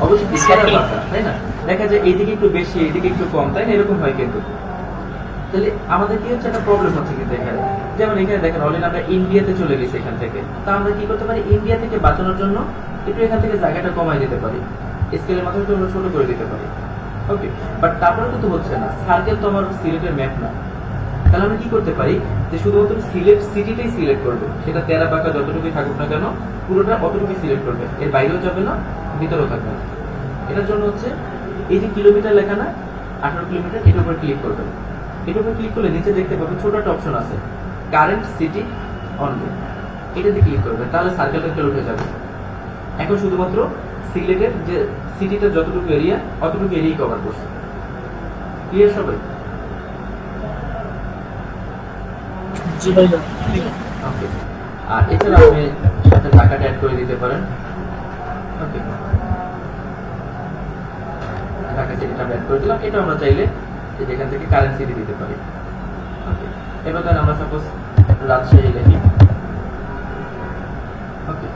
[SPEAKER 1] অবশ্যই বিস্তারের বাঁকা, তাই না? দেখা যায় এইদিকে একটু বেশি, এইদিকে একটু কম, তাই না? এরকম হয় কিন্তু। তাহলে আমাদের কি হচ্ছে, একটা প্রবলেম হচ্ছে কিন্তু এখানে। যেমন এখানে দেখেন অলরেডি আমরা ইন্ডিয়াতে চলে গেছি এখান থেকে। তা আমরা কি করতে পারি, ইন্ডিয়া থেকে বাঁচানোর জন্য একটু এখান থেকে জায়গাটা কমাই দিতে পারি, স্কেলের মাত্রা একটু ছোট করে দিতে পারি। ওকে, বাট তারপরে কিন্তু হচ্ছে না, সার্কেল তো আমার সিলেটের ম্যাপ না। তাহলে আমরা কি করতে পারি, যে শুধুমাত্র সিলেট সিটিটাই সিলেক্ট করবে, সেটা তেরা বাঁকা যতটুকুই থাকুক না কেন, পুরোটা অতটুকুই সিলেক্ট করবে, এর বাইরেও যাবে না, ভিতরেও থাকবে না। এটার জন্য হচ্ছে এই যে কিলোমিটার লেখা না, 18 কিলোমিটার, এটার উপর ক্লিক করবেন। এটার উপর ক্লিক করলে নিচে দেখতে পাবেন ছোট একটা অপশন আছে, কারেন্ট সিটি অনলি, এটাতে ক্লিক করবেন, তাহলে সার্কেলটা চলে উঠে যাবে। এখন শুধুমাত্র সিলেটের যে সিটিটা যতটুকু এরিয়া অতটুকু এরিয়াই কভার করছে। ক্লিয়ার সবাই? ওকে। আর এছাড়া আপনি সাথে টাকাটা অ্যাড করে দিতে পারেন। ওকে, ঢাকা সিটিটা অ্যাড করে দিলাম। এটা আমরা চাইলে এই যেখান থেকে কারেন্ট সিটি দিতে পারি। ওকে, এবার ধরেন আমরা সাপোজ রাজশাহী লিখি। ওকে,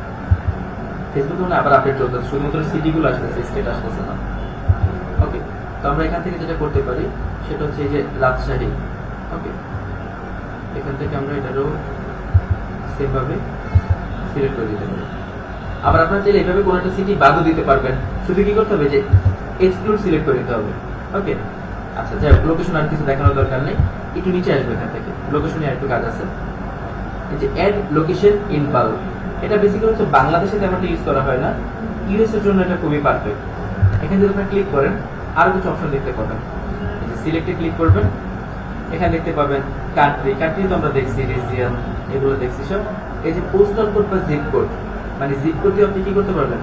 [SPEAKER 1] ফেসবুকে মানে আবার আপডেট চলতেছে, শুধুমাত্র সিটিগুলো আসতেছে, স্টেট আসতেছে না। ওকে, তো আমরা এখান থেকে যেটা করতে পারি সেটা হচ্ছে এই যে রাজশাহী। ওকে, এখান থেকে আমরা এটারও সেমভাবে সিলেক্ট করে দিতে পারি। আবার আপনারা চাইলে এইভাবে কোনো একটা সিটি বাদও দিতে পারবেন, শুধু কি করতে হবে যে এক্সক্লুড সিলেক্ট করে দিতে হবে। ওকে, আচ্ছা যাই হোক, লোকেশন আর কিছু দেখানোর দরকার নেই, একটু নিচে আসবে এখান থেকে, লোকেশনে আর একটু কাজ আছে। এই যে অ্যাড লোকেশন ইন বাল্ক, এটা বেসিক্যালি হচ্ছে বাংলাদেশে তেমনটা ইউজ করা হয় না, ইউএস এর জন্য এটা খুবই পারফেক্ট। এখানে যদি আপনারা ক্লিক করেন আরো কিছু অপশন দেখতে পাবেন। এই যে সিলেক্টে ক্লিক করবেন, এখানে দেখতে পাবেন কান্ট্রি, কান্ট্রি তো আমরা দেখছি, রিজিয়ন এগুলো দেখছি সব। এই যে পোস্টাল কোড বা জিপ কোড, মানে জিপ কোড দিয়ে আপনি কি করতে পারবেন,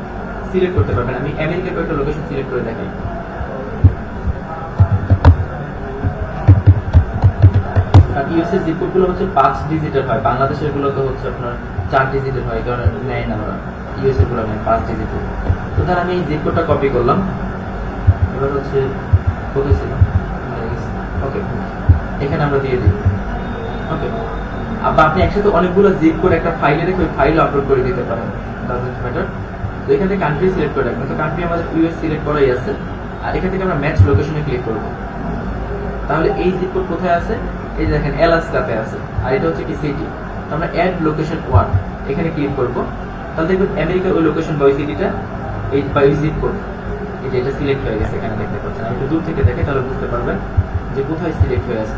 [SPEAKER 1] সিলেক্ট করতে পারবেন। আমি আমেরিকার কয়েকটা লোকেশন সিলেক্ট করে দেখাই। আর ইউএস এর জিপ কোড গুলো হচ্ছে 5 ডিজিটের হয়, বাংলাদেশের গুলো তো হচ্ছে আপনার 4 ডিজিটের হয়, কারণ নেয় না ওরা, ইউএস এর গুলো নেয় 5 ডিজিটের। তো ধর আমি এই জিপ কোডটা কপি করলাম, এবার হচ্ছে কোথায় ছিল, ওকে এখানে আমরা দিয়ে দিই। ওকে, আবার আপনি একসাথে অনেকগুলো জিপ করে একটা ফাইলে রেখে ওই ফাইল আপলোড করে দিতে পারেন, ডাজন্ট ম্যাটার। তো এখান থেকে কান্ট্রি সিলেক্ট করে রাখবেন, তো কান্ট্রি আমাদের ইউএস সিলেক্ট করাই আছে। আর এখান থেকে আমরা ম্যাচ লোকেশনে ক্লিক করব, তাহলে এই জিপ কোড কোথায় আছে, এই যে দেখেন অ্যালাস্কাতে আছে, আর এটা হচ্ছে কি সিটি। তো আমরা অ্যাড লোকেশন 1 এখানে ক্লিক করব, তাহলে দেখবেন আমেরিকার ওই লোকেশন বা ওই সিটিটা এই বা ওই জিপ কোড এই যে এটা সিলেক্ট হয়ে গেছে, এখানে দেখতে পাচ্ছেন। আমি একটু দূর থেকে দেখে তাহলে বুঝতে পারবেন যে কোথায় সিলেক্ট হয়ে আছে।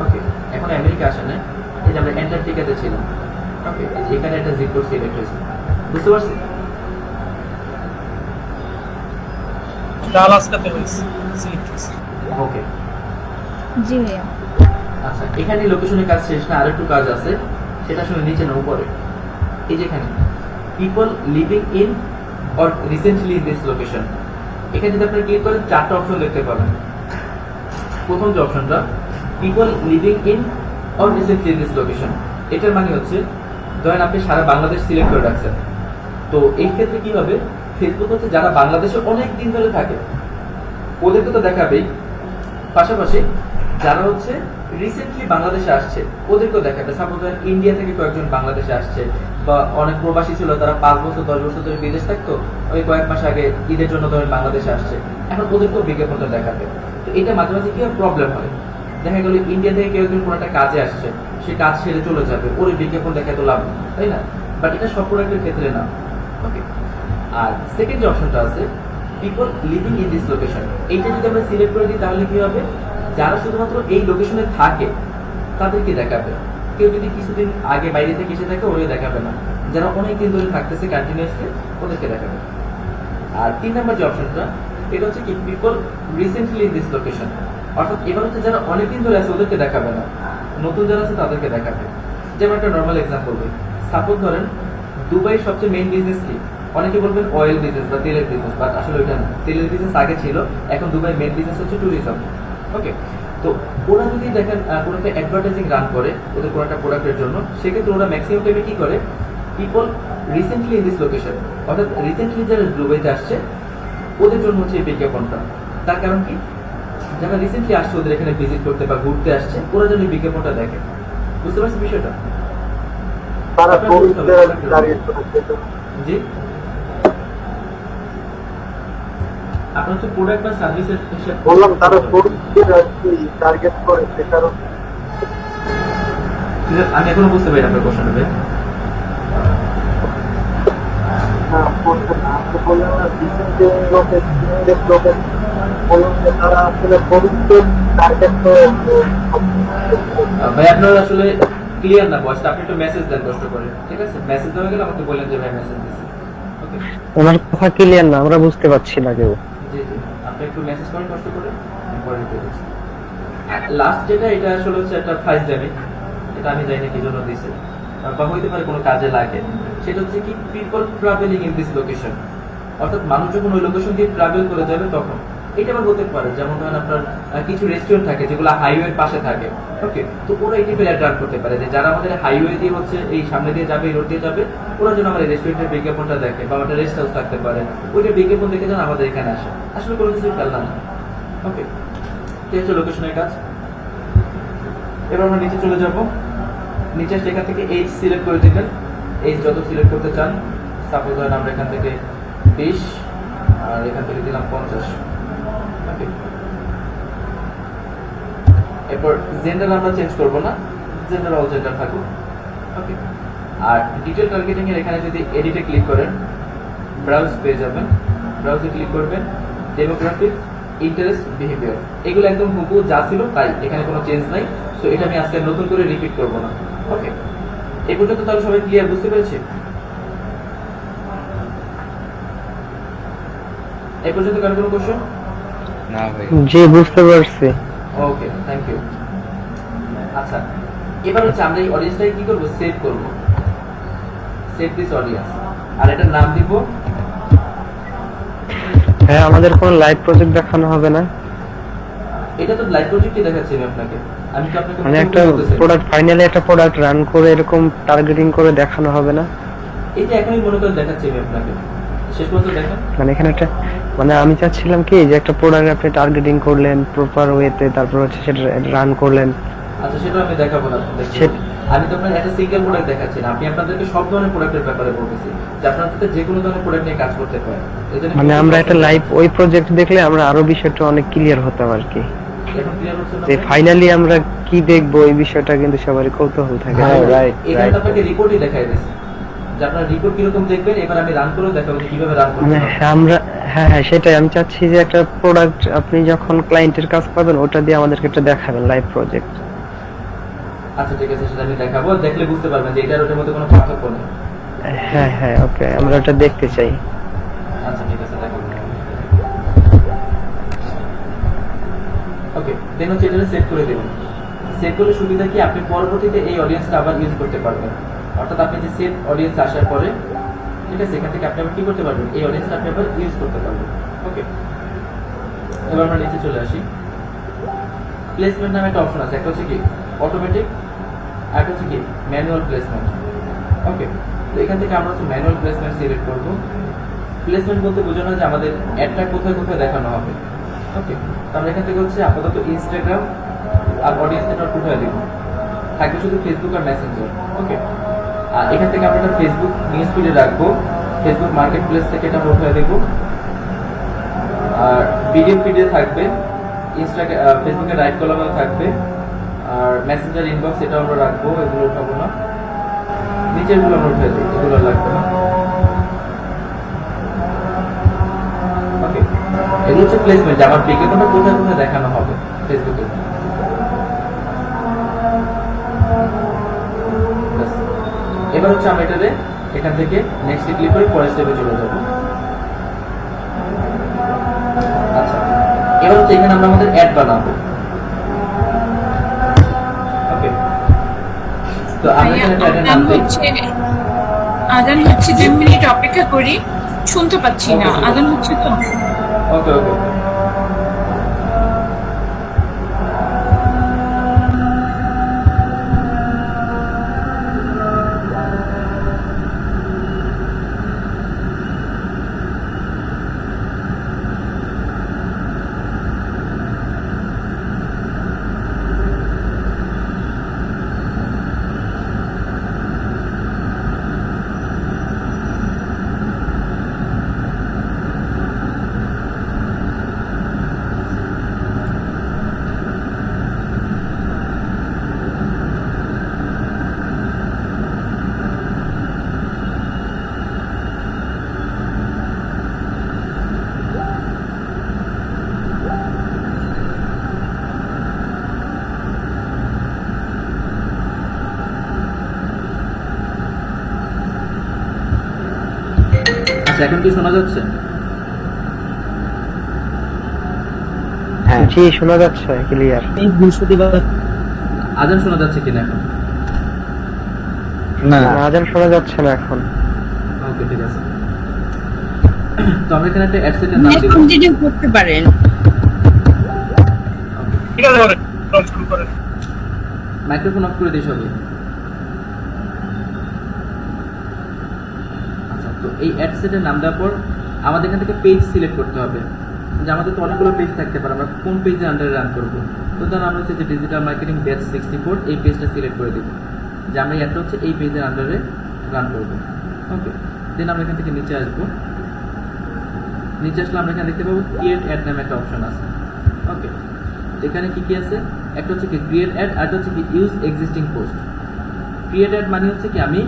[SPEAKER 1] ওকে, এখন আমেরিকা আসে না, এই যে আমরা অ্যান্টার্কটিকাতে ছিলাম। ওকে, এখানে একটা জিপ কোড সিলেক্ট হয়েছে, বুঝতে পারছি?
[SPEAKER 5] আলাস্কাতে হয়েছে সিলেক্ট হয়েছে।
[SPEAKER 1] ওকে,
[SPEAKER 9] জি ভাইয়া।
[SPEAKER 1] আচ্ছা এখানে লোকেশনের কাজ শেষ না, আর একটু কাজ আছে, সেটা আসলে নিচে না উপরে। এই যে এখানে people living in or recently in this location, এখানে যদি আপনি ক্লিক করেন 4টা অপশন দেখতে পাবেন। প্রথম যে অপশনটা people living in or recently in this location, এটার মানে হচ্ছে ধরেন আপনি সারা বাংলাদেশ সিলেক্ট করে রাখছেন, তো এই ক্ষেত্রে কি হবে, ফেসবুক হচ্ছে যারা বাংলাদেশে অনেক দিন ধরে থাকে ওদেরকে তো দেখাবেই, পাশাপাশি যারা হচ্ছে রিসেন্টলি বাংলাদেশে আসছে ওদেরকেও দেখাবে। সাপোজ ইন্ডিয়া থেকে কয়েকজন বাংলাদেশে আসছে, বা অনেক প্রবাসী ছিল তারা 5 বছর 10 বছর ধরে বিদেশ থাকতো, ওই কয়েক মাস আগে ঈদের জন্য ধরেন বাংলাদেশে আসছে, এখন ওদেরকেও বিজ্ঞাপনটা দেখাবে। তো এটা মাঝে মাঝে কি প্রবলেম হয়, দেখা গেল ইন্ডিয়া থেকে কেউ একজন কোনো একটা কাজে আসছে, সে কাজ ছেড়ে চলে যাবে, ওর এই বিজ্ঞাপন দেখা তো লাভ নেই, তাই না? বাট এটা সব প্রোডাক্টের ক্ষেত্রে না। ওকে, আর সেকেন্ড যে অপশনটা আছে people living in this location, এইটা যদি আমরা সিলেক্ট করে দিই তাহলে কি হবে, যারা শুধুমাত্র এই লোকেশনে থাকে তাদেরকে দেখাবে। কেউ যদি কিছুদিন আগে বাইরে থেকে এসে থাকে ওরে দেখাবে না, যারা অনেকদিন ধরে থাকতেছে কন্টিনিউয়াসলি ওদেরকে দেখাবে। আর 3 নাম্বার যে অপশনটা এটা হচ্ছে কি people recently in this location, অর্থাৎ এবার হচ্ছে যারা অনেকদিন ধরে আছে ওদেরকে দেখাবে না, নতুন যারা আছে তাদেরকে দেখাবে। যেমন একটা নর্মাল এক্সাম্পল দিই, সাপোজ ধরেন দুবাই সবচেয়ে মেইন বিজনেস কি, অনেকে বলবেন অয়েল বিজনেস বা তেলের বিজনেস, বাট আসলে ওইটা না, তেলের বিজনেস আগে ছিল, এখন দুবাই মেইন বিজনেস হচ্ছে ট্যুরিজম। ওকে, তো ওরা যদি দেখেন কোনো একটা অ্যাডভার্টাইজিং রান করে ওদের কোনো একটা প্রোডাক্টের জন্য, সেক্ষেত্রে ওরা ম্যাক্সিমাম টাইমে কি করে, people recently in this location, অর্থাৎ রিসেন্টলি যারা দুবাইতে আসছে ওদের জন্য হচ্ছে এই বিজ্ঞাপনটা। তার কারণ কি, যারা রিসেন্টলি আসছে ওদের এখানে ভিজিট করতে বা ঘুরতে আসছে ওরা যেন এই বিজ্ঞাপনটা দেখে, বুঝতে পারছি বিষয়টা?
[SPEAKER 6] তারা দাঁড়িয়ে
[SPEAKER 1] জি, আপনার হচ্ছে প্রোডাক্ট বা সার্ভিসের হিসাব
[SPEAKER 6] বললাম তারা টার্গেট করে, সে কারণ
[SPEAKER 1] আমি এখনো বুঝতে পারি আপনার কোশ্চেন হবে।
[SPEAKER 6] বললেন না তারা আসলে টার্গেট করে।
[SPEAKER 1] ভাই আপনার আসলে ক্লিয়ার না ভয়েসটা, আপনি একটু মেসেজ দেন কষ্ট করে, ঠিক আছে? মেসেজ দেওয়া গেলে আমাকে বললেন যে ভাই মেসেজ দিচ্ছি। ওকে,
[SPEAKER 3] ওনার কথা ক্লিয়ার না, আমরা বুঝতে পারছি না কেউ।
[SPEAKER 1] জি জি, আপনি একটু মেসেজ করেন কষ্ট করে, আমি পরে রিপ্লাই দিচ্ছি। আর লাস্ট যেটা, এটা আসলে হচ্ছে একটা ফাইজ দেবে, এটা আমি জানি না কি জন্য দিছে, বা হইতে পারে কোনো কাজে লাগে। সেটা হচ্ছে কি, people travelling in this location, অর্থাৎ মানুষ যখন ওই লোকেশন দিয়ে ট্রাভেল করে যাবে তখন। এটা আবার হতে পারে যেমন ধরেন আপনার কিছু রেস্টুরেন্ট থাকে যেগুলো হাইওয়ের পাশে থাকে, ওকে, তো ওরা এই টাইপের অ্যাড রান করতে পারে যে যারা আমাদের হাইওয়ে দিয়ে হচ্ছে এই সামনে দিয়ে যাবে, এই রোড দিয়ে যাবে, ওরা যেন আমাদের রেস্টুরেন্টের বিজ্ঞাপনটা দেখে, বা একটা রেস্ট হাউস থাকতে পারে, ওইটা বিজ্ঞাপন দেখে যেন আমাদের এখানে আসে। আসলে কোনো কিছু ফেললাম না। ওকে, ঠিক আছে, লোকেশনের কাজ। এবার আমরা নিচে চলে যাব। নিচে সেখান থেকে এইচ সিলেক্ট করে দিবেন, এইচ যত সিলেক্ট করতে চান। সাপোজ ধরেন আমরা এখান থেকে 20 আর এখান থেকে দিলাম 50। ওকে, এরপর জেন্ডার আমরা চেঞ্জ করব না, জেন্ডার অল জেন্ডার থাকুক। ওকে, আর ডিটেল টার্গেটিং এর এখানে যদি এডিটে ক্লিক করেন, ব্রাউজ পেয়ে যাবেন। ব্রাউজে ক্লিক করবেন, ডেমোগ্রাফিক, ইন্টারেস্ট, বিহেভিয়ার, এগুলো একদম হুবহু যা ছিল তাই, এখানে কোনো চেঞ্জ নাই। সো এটা আমি আজকে নতুন করে রিপিট করব না। ওকে, এই পর্যন্ত তাহলে সবাই ক্লিয়ার, বুঝতে পেরেছি? এই পর্যন্ত কারো কোনো কোশ্চেন?
[SPEAKER 8] না ভাই।
[SPEAKER 3] জি, বুঝতে পারছি।
[SPEAKER 1] ওকে, থ্যাংক ইউ। আচ্ছা, এবার হচ্ছে আমরা এই অডিয়েন্সটাকে কি করব, সেভ করব। সেভ দিস অডিয়েন্স, আর এটার নাম দিব।
[SPEAKER 3] হ্যাঁ, আমাদের কোনো লাইভ প্রজেক্ট দেখানো হবে না,
[SPEAKER 1] এটা তো লাইভ প্রজেক্টই দেখাচ্ছি আমি আপনাকে। আমি তো আপনাকে
[SPEAKER 3] মানে একটা প্রোডাক্ট, ফাইনালি একটা প্রোডাক্ট রান করে এরকম টার্গেটিং করে দেখানো হবে না।
[SPEAKER 1] এই যে এখনই মনে করে দেখাচ্ছি আমি আপনাকে, শেষ পর্যন্ত দেখেন।
[SPEAKER 3] মানে এখানে একটা, মানে আমি চাচ্ছিলাম কি যে একটা প্রোডাক্ট আপনি টার্গেটিং করলেন প্রপার ওয়েতে, তারপর হচ্ছে সেটা রান করলেন।
[SPEAKER 1] আচ্ছা, সেটা আমি দেখাবো না আপনাদের।
[SPEAKER 3] সে-
[SPEAKER 1] আমি তো আপনার একটা সিঙ্গেল প্রোডাক্ট দেখাচ্ছি না, আমি আপনাদেরকে সব ধরনের প্রোডাক্টের ব্যাপারে বলতেছি যে আপনারা যাতে যে কোনো ধরনের প্রোডাক্ট নিয়ে কাজ করতে পারেন। এজন্য
[SPEAKER 3] মানে আমরা একটা লাইভ ওই প্রজেক্ট দেখলে আমরা আরো বিষয়টা অনেক ক্লিয়ার হতাম আর কি,
[SPEAKER 1] এখন ক্লিয়ার হচ্ছে না?
[SPEAKER 3] যে ফাইনালি আমরা কি দেখবো এই বিষয়টা কিন্তু সবারই কৌতূহল থাকে।
[SPEAKER 1] এখানে তো আপনাকে রিপোর্টই দেখাই দিয়েছে যে আপনার রিপোর্ট কিরকম দেখবেন। এবার আমি রান করে দেখাবো যে কিভাবে রান করতে
[SPEAKER 3] মানে
[SPEAKER 1] হবে।
[SPEAKER 3] আমরা, হ্যাঁ হ্যাঁ সেটাই আমি চাচ্ছি যে একটা প্রোডাক্ট আপনি যখন ক্লায়েন্টের কাজ পাবেন ওটা দিয়ে আমাদেরকে একটা দেখাবেন লাইভ প্রজেক্ট।
[SPEAKER 1] আচ্ছা, ঠিক আছে, সেটা আমি দেখাবো, দেখলে বুঝতে পারবেন যে এটার ওটার মধ্যে কোনো পার্থক্য নেই।
[SPEAKER 3] হ্যাঁ হ্যাঁ, ওকে, আমরা ওটা দেখতে চাই।
[SPEAKER 1] আচ্ছা, ঠিক আছে, দেখাবো। ওকে, দেন হচ্ছে এটা সেভ করে দেবেন। সেভ করলে সুবিধা কি, আপনি পরবর্তীতে এই অডিয়েন্সটা আবার ইউজ করতে পারবেন। অর্থাৎ আপনি যে সেভ অডিয়েন্স আসার পরে, ঠিক আছে, এখান থেকে আপনি আবার কি করতে পারবেন, এই অডিয়েন্সটা আপনি আবার ইউজ করতে পারবেন। ওকে, এবার আমরা নিচে চলে আসি। প্লেসমেন্ট নামে একটা অপশন আছে, একটা হচ্ছে কি অটোমেটিক, আর একটা হচ্ছে কি ম্যানুয়াল প্লেসমেন্ট। ওকে, তো এখান থেকে আমরা হচ্ছে ম্যানুয়াল প্লেসমেন্ট সিলেক্ট করব। প্লেসমেন্ট বলতে বোঝানো হয় যে আমাদের অ্যাডটা কোথায় কোথায় দেখানো হবে। ওকে, তো আমরা এখান থেকে হচ্ছে আপাতত ইনস্টাগ্রাম আর অডিয়েন্স নেটওয়ার্ক কোথায় দিব, থাকবে শুধু ফেসবুক আর মেসেঞ্জার। ওকে, আর এখান থেকে আমরা একটা ফেসবুক নিউজ ফিডে রাখবো, ফেসবুক মার্কেট প্লেস থেকে এটা আমরা উঠায় দেবো। আর ভিডিও ফিডে থাকবে, ইনস্টাগ্রাম ফেসবুকের রাইট কলামেও থাকবে, আর মেসেঞ্জার ইনবক্স এটা আমরা রাখবো, এগুলো উঠাবো না, নিচের গুলো আমরা উঠে দিই, এগুলো লাগবে না। ওকে, এগুলো হচ্ছে প্লেসমেন্ট, আমার বিজ্ঞাপনটা কোথায় কোথায় দেখানো হবে ফেসবুকে। ব্যাস। এবার হচ্ছে আমরা এটাতে এখান থেকে নেক্সট ক্লিক করে পরের স্টেপে চলে যাব। আচ্ছা, এবার হচ্ছে এখানে আমরা আমাদের অ্যাড বানাবো। ওকে, তো আমরা এখানে একটা অ্যাডের নাম দিই।
[SPEAKER 7] আদান হচ্ছে 2 মিনিট অপেক্ষা করি, শুনতে পাচ্ছি না। আদান হচ্ছে তো।
[SPEAKER 1] ওকে ওকে ওকে। আচ্ছা এখন কি শোনা যাচ্ছে?
[SPEAKER 3] হ্যাঁ জি শোনা যাচ্ছে ক্লিয়ার।
[SPEAKER 1] আজান শোনা যাচ্ছে কিনা এখন?
[SPEAKER 3] না আজান শোনা যাচ্ছে না এখন।
[SPEAKER 1] ওকে ঠিক আছে। তো আমরা এখানে একটা অ্যাডসেটের নাম দিব।
[SPEAKER 10] কন্টিনিউ করতে পারেন।
[SPEAKER 8] ঠিক আছে শুরু করেন।
[SPEAKER 1] মাইক্রোফোন অফ করে দিই সবাই। আচ্ছা তো এই অ্যাডসেটের নাম দেওয়ার পর আমাদের এখান থেকে পেজ সিলেক্ট করতে হবে, যে আমাদের তো অনেকগুলো পেজ থাকতে পারে, আমরা কোন পেজের আন্ডারে রান করব। তো ধরুন আমরা হচ্ছে যে ডিজিটাল মার্কেটিং ব্যাচ 64 এই পেজটা সিলেক্ট করে দিব, যে আমরা একটা হচ্ছে এই পেজের আন্ডারে রান করব। ওকে, দেন আমরা এখান থেকে নিচে আসবো। নিচে আসলে আমরা এখানে দেখতে পাবো ক্রিয়েট অ্যাড নামে একটা অপশন আছে। ওকে, এখানে কি কি আছে? একটা হচ্ছে কি ক্রিয়েট অ্যাড, আর হচ্ছে কি use existing post. Create add মানে হচ্ছে কি আমি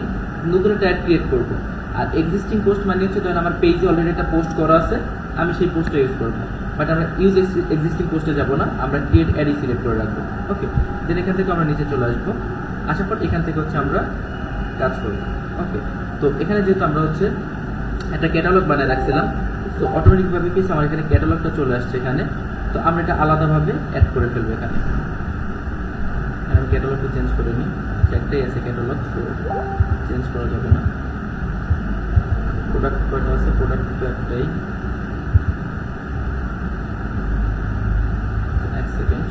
[SPEAKER 1] নতুন একটা অ্যাড ক্রিয়েট করব, আর এক্সিস্টিং পোস্ট মানে হচ্ছে ধরেন আমার পেজে অলরেডি একটা পোস্ট করা আছে, আমি সেই পোস্টটা ইউজ করবো। বাট আমরা ইউজ এক্সিস্টিং পোস্টে যাব না, আমরা ক্রিয়েট অ্যাডই সিলেক্ট করে রাখবো। ওকে, দেন এখান থেকে আমরা নিচে চলে আসবো। আসার পর এখান থেকে হচ্ছে আমরা কাজ করবো। ওকে, তো এখানে যেহেতু আমরা হচ্ছে একটা ক্যাটালগ বানিয়ে রাখছিলাম, তো অটোমেটিকভাবে কি আমার এখানে ক্যাটালগটা চলে আসছে এখানে। তো আমরা এটা আলাদাভাবে অ্যাড করে ফেলবো এখানে। আমি ক্যাটালগটা চেঞ্জ করে নিই, একটাই আছে ক্যাটালগ, তো চেঞ্জ করা যাবে না। প্রোডাক্ট কয়টা আছে? প্রোডাক্ট তো একটাই। এক সেকেন্ড।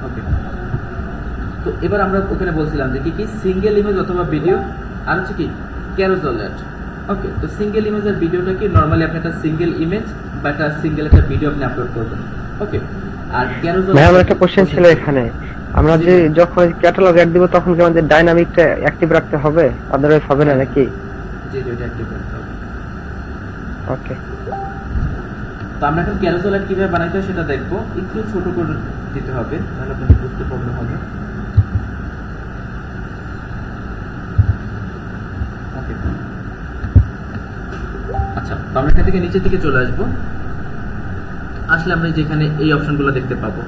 [SPEAKER 1] ওকে, তো এবার আমরা ওখানে বলছিলাম যে কি কি সিঙ্গেল ইমেজ অথবা ভিডিও, আর হচ্ছে কি ক্যারোসেল অ্যাড। ওকে, তো সিঙ্গেল ইমেজ আর ভিডিওটা কি নরমালি আপনি একটা সিঙ্গেল ইমেজ বা একটা সিঙ্গেল একটা ভিডিও আপনি আপলোড করবেন। ওকে, আর ক্যারোসেল
[SPEAKER 3] ভাই আমার একটা কোশ্চেন ছিল এখানে, আমরা যে যখন ক্যাটালগ অ্যাড দিব তখন কি আমাদের ডাইনামিকটা অ্যাক্টিভ রাখতে হবে, আদারওয়াইজ হবে না নাকি?
[SPEAKER 1] জি জি, এটা অ্যাক্টিভ রাখতে হবে।
[SPEAKER 3] ওকে,
[SPEAKER 1] তো আমরা এখন ক্যারোসেল অ্যাড কিভাবে বানাইতে হয় সেটা দেখবো। একটু ছোট করে দিতে হবে, তাহলে আপনাদের বুঝতে প্রবলেম হবে। ওকে, আচ্ছা, তো আমরা এখান থেকে নিচের দিকে চলে আসবো। আসলে আমরা যেখানে এই অপশনগুলো দেখতে পাবো।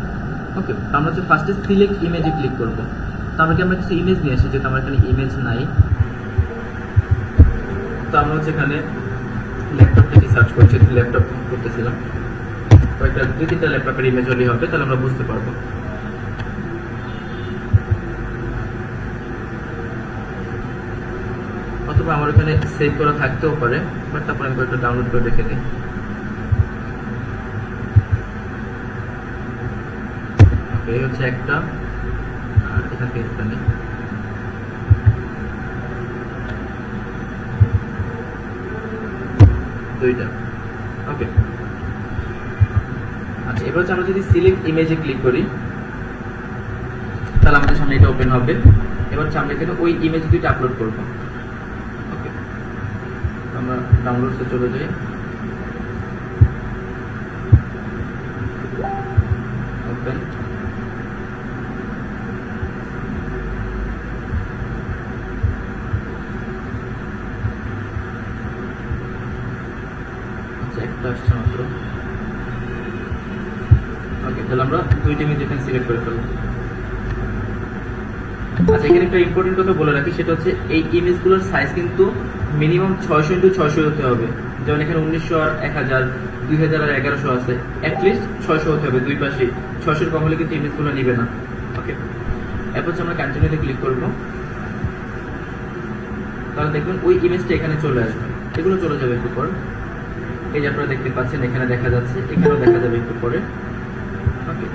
[SPEAKER 1] ওকে, তো আমরা হচ্ছে ফার্স্টে সিলেক্ট ইমেজে ক্লিক করব। তো আমরা কি আমরা কিছু ইমেজ নিয়ে আসি, যেহেতু আমার এখানে ইমেজ নাই। তো আমরা হচ্ছে এখানে ল্যাপটপ থেকে সার্চ করছি, ল্যাপটপ করতেছিলাম। কয়েকটা 2-3টা ল্যাপটপের ইমেজ হলেই হবে, তাহলে আমরা বুঝতে পারবো। অথবা আমার এখানে সেভ করা থাকতেও পারে, বাট তারপর আমি কয়েকটা ডাউনলোড করে রেখে দিই। এই হচ্ছে একটা, আর এখান থেকে একটা নেই। দুইটা। ওকে, আচ্ছা, এবার হচ্ছে আমরা যদি সিলেক্ট ইমেজে ক্লিক করি, তাহলে আমাদের সামনে এটা ওপেন হবে। এবার হচ্ছে আমরা এখানে ওই ইমেজ দুইটা আপলোড করব। ওকে, আমরা ডাউনলোডসে চলে যাই। ওপেন। একটা আসছে মাত্র। ওকে, তাহলে আমরা দুইটা ইমেজ এখানে সিলেক্ট করে ফেলবো। আচ্ছা, এখানে একটা ইম্পর্টেন্ট কথা বলে রাখি, সেটা হচ্ছে এই ইমেজগুলোর সাইজ কিন্তু মিনিমাম 600x600 হতে হবে। যেমন এখানে 1900 আর 1000, 2000 আর 1100 আছে, অ্যাটলিস্ট 600 হতে হবে দুই পাশে। 600 কম হলে কিন্তু ইমেজগুলো নিবে না। ওকে, এরপর হচ্ছে আমরা কন্টিনিউতে ক্লিক করব। তাহলে দেখবেন ওই ইমেজটা এখানে চলে আসবে, এগুলো চলে যাবে একটু পর। এই যে আপনারা দেখতে পাচ্ছেন এখানে দেখা যাচ্ছে, এখানেও দেখা যাবে একটু পরে। ওকে,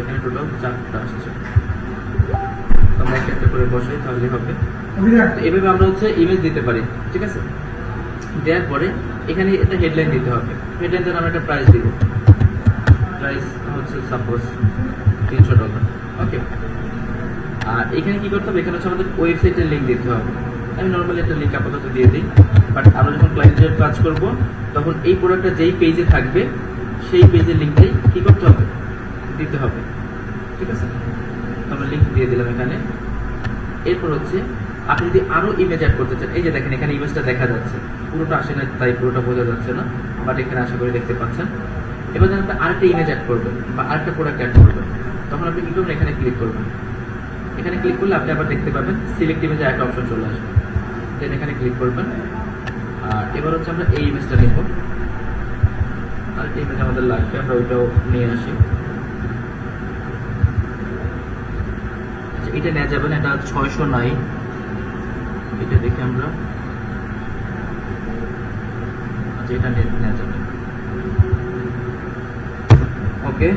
[SPEAKER 1] এখানে টোটাল 4টা আসছে। আমরা একটা করে বসাই তাহলে হবে। এভাবে আমরা হচ্ছে ইমেজ দিতে পারি, ঠিক আছে? দেওয়ার পরে এখানে একটা হেডলাইন দিতে হবে। হেডলাইন দ্বারা আমরা একটা প্রাইস দিব। প্রাইস হচ্ছে সাপোজ $300। ওকে, আর এখানে কি করতে হবে? এখানে হচ্ছে আমাদের ওয়েবসাইটের লিঙ্ক দিতে হবে। আমি নর্মালি একটা লিঙ্ক আপাতত দিয়ে দিই, বাট আমরা যখন ক্লায়েন্টের কাজ করব তখন এই প্রোডাক্টটা যেই পেজে থাকবে সেই পেজের লিঙ্কটাই কি করতে হবে? দিতে হবে, ঠিক আছে? তো আমরা লিঙ্ক দিয়ে দিলাম এখানে। এরপর হচ্ছে আপনি যদি আরো ইমেজ অ্যাড করতে চান, এই যে দেখেন এখানে ইমেজটা দেখা যাচ্ছে, পুরোটা আসে না তাই পুরোটা বোঝা যাচ্ছে না, বাট এখানে আশা করি দেখতে পাচ্ছেন। এবার যখন আপনি আরেকটা ইমেজ অ্যাড করবেন বা আরেকটা প্রোডাক্ট অ্যাড করবেন, তখন আপনি কি করবেন, এখানে ক্লিক করবেন। এখানে ক্লিক করলে আপনি আবার দেখতে পাবেন সিলেক্ট ইমেজে একটা অপশন চলে আসবে, দেন এখানে ক্লিক করবেন। আর এবার হচ্ছে আমরা এই ইমেজটা নেব, আর এই ইমেজ আমাদের লাগবে, আমরা ওইটাও নিয়ে আসি। আচ্ছা, এটা নেওয়া যাবে না, এটা 600 নাই, এটা দেখে আমরা, আচ্ছা এটা নেওয়া যাবে। ওকে,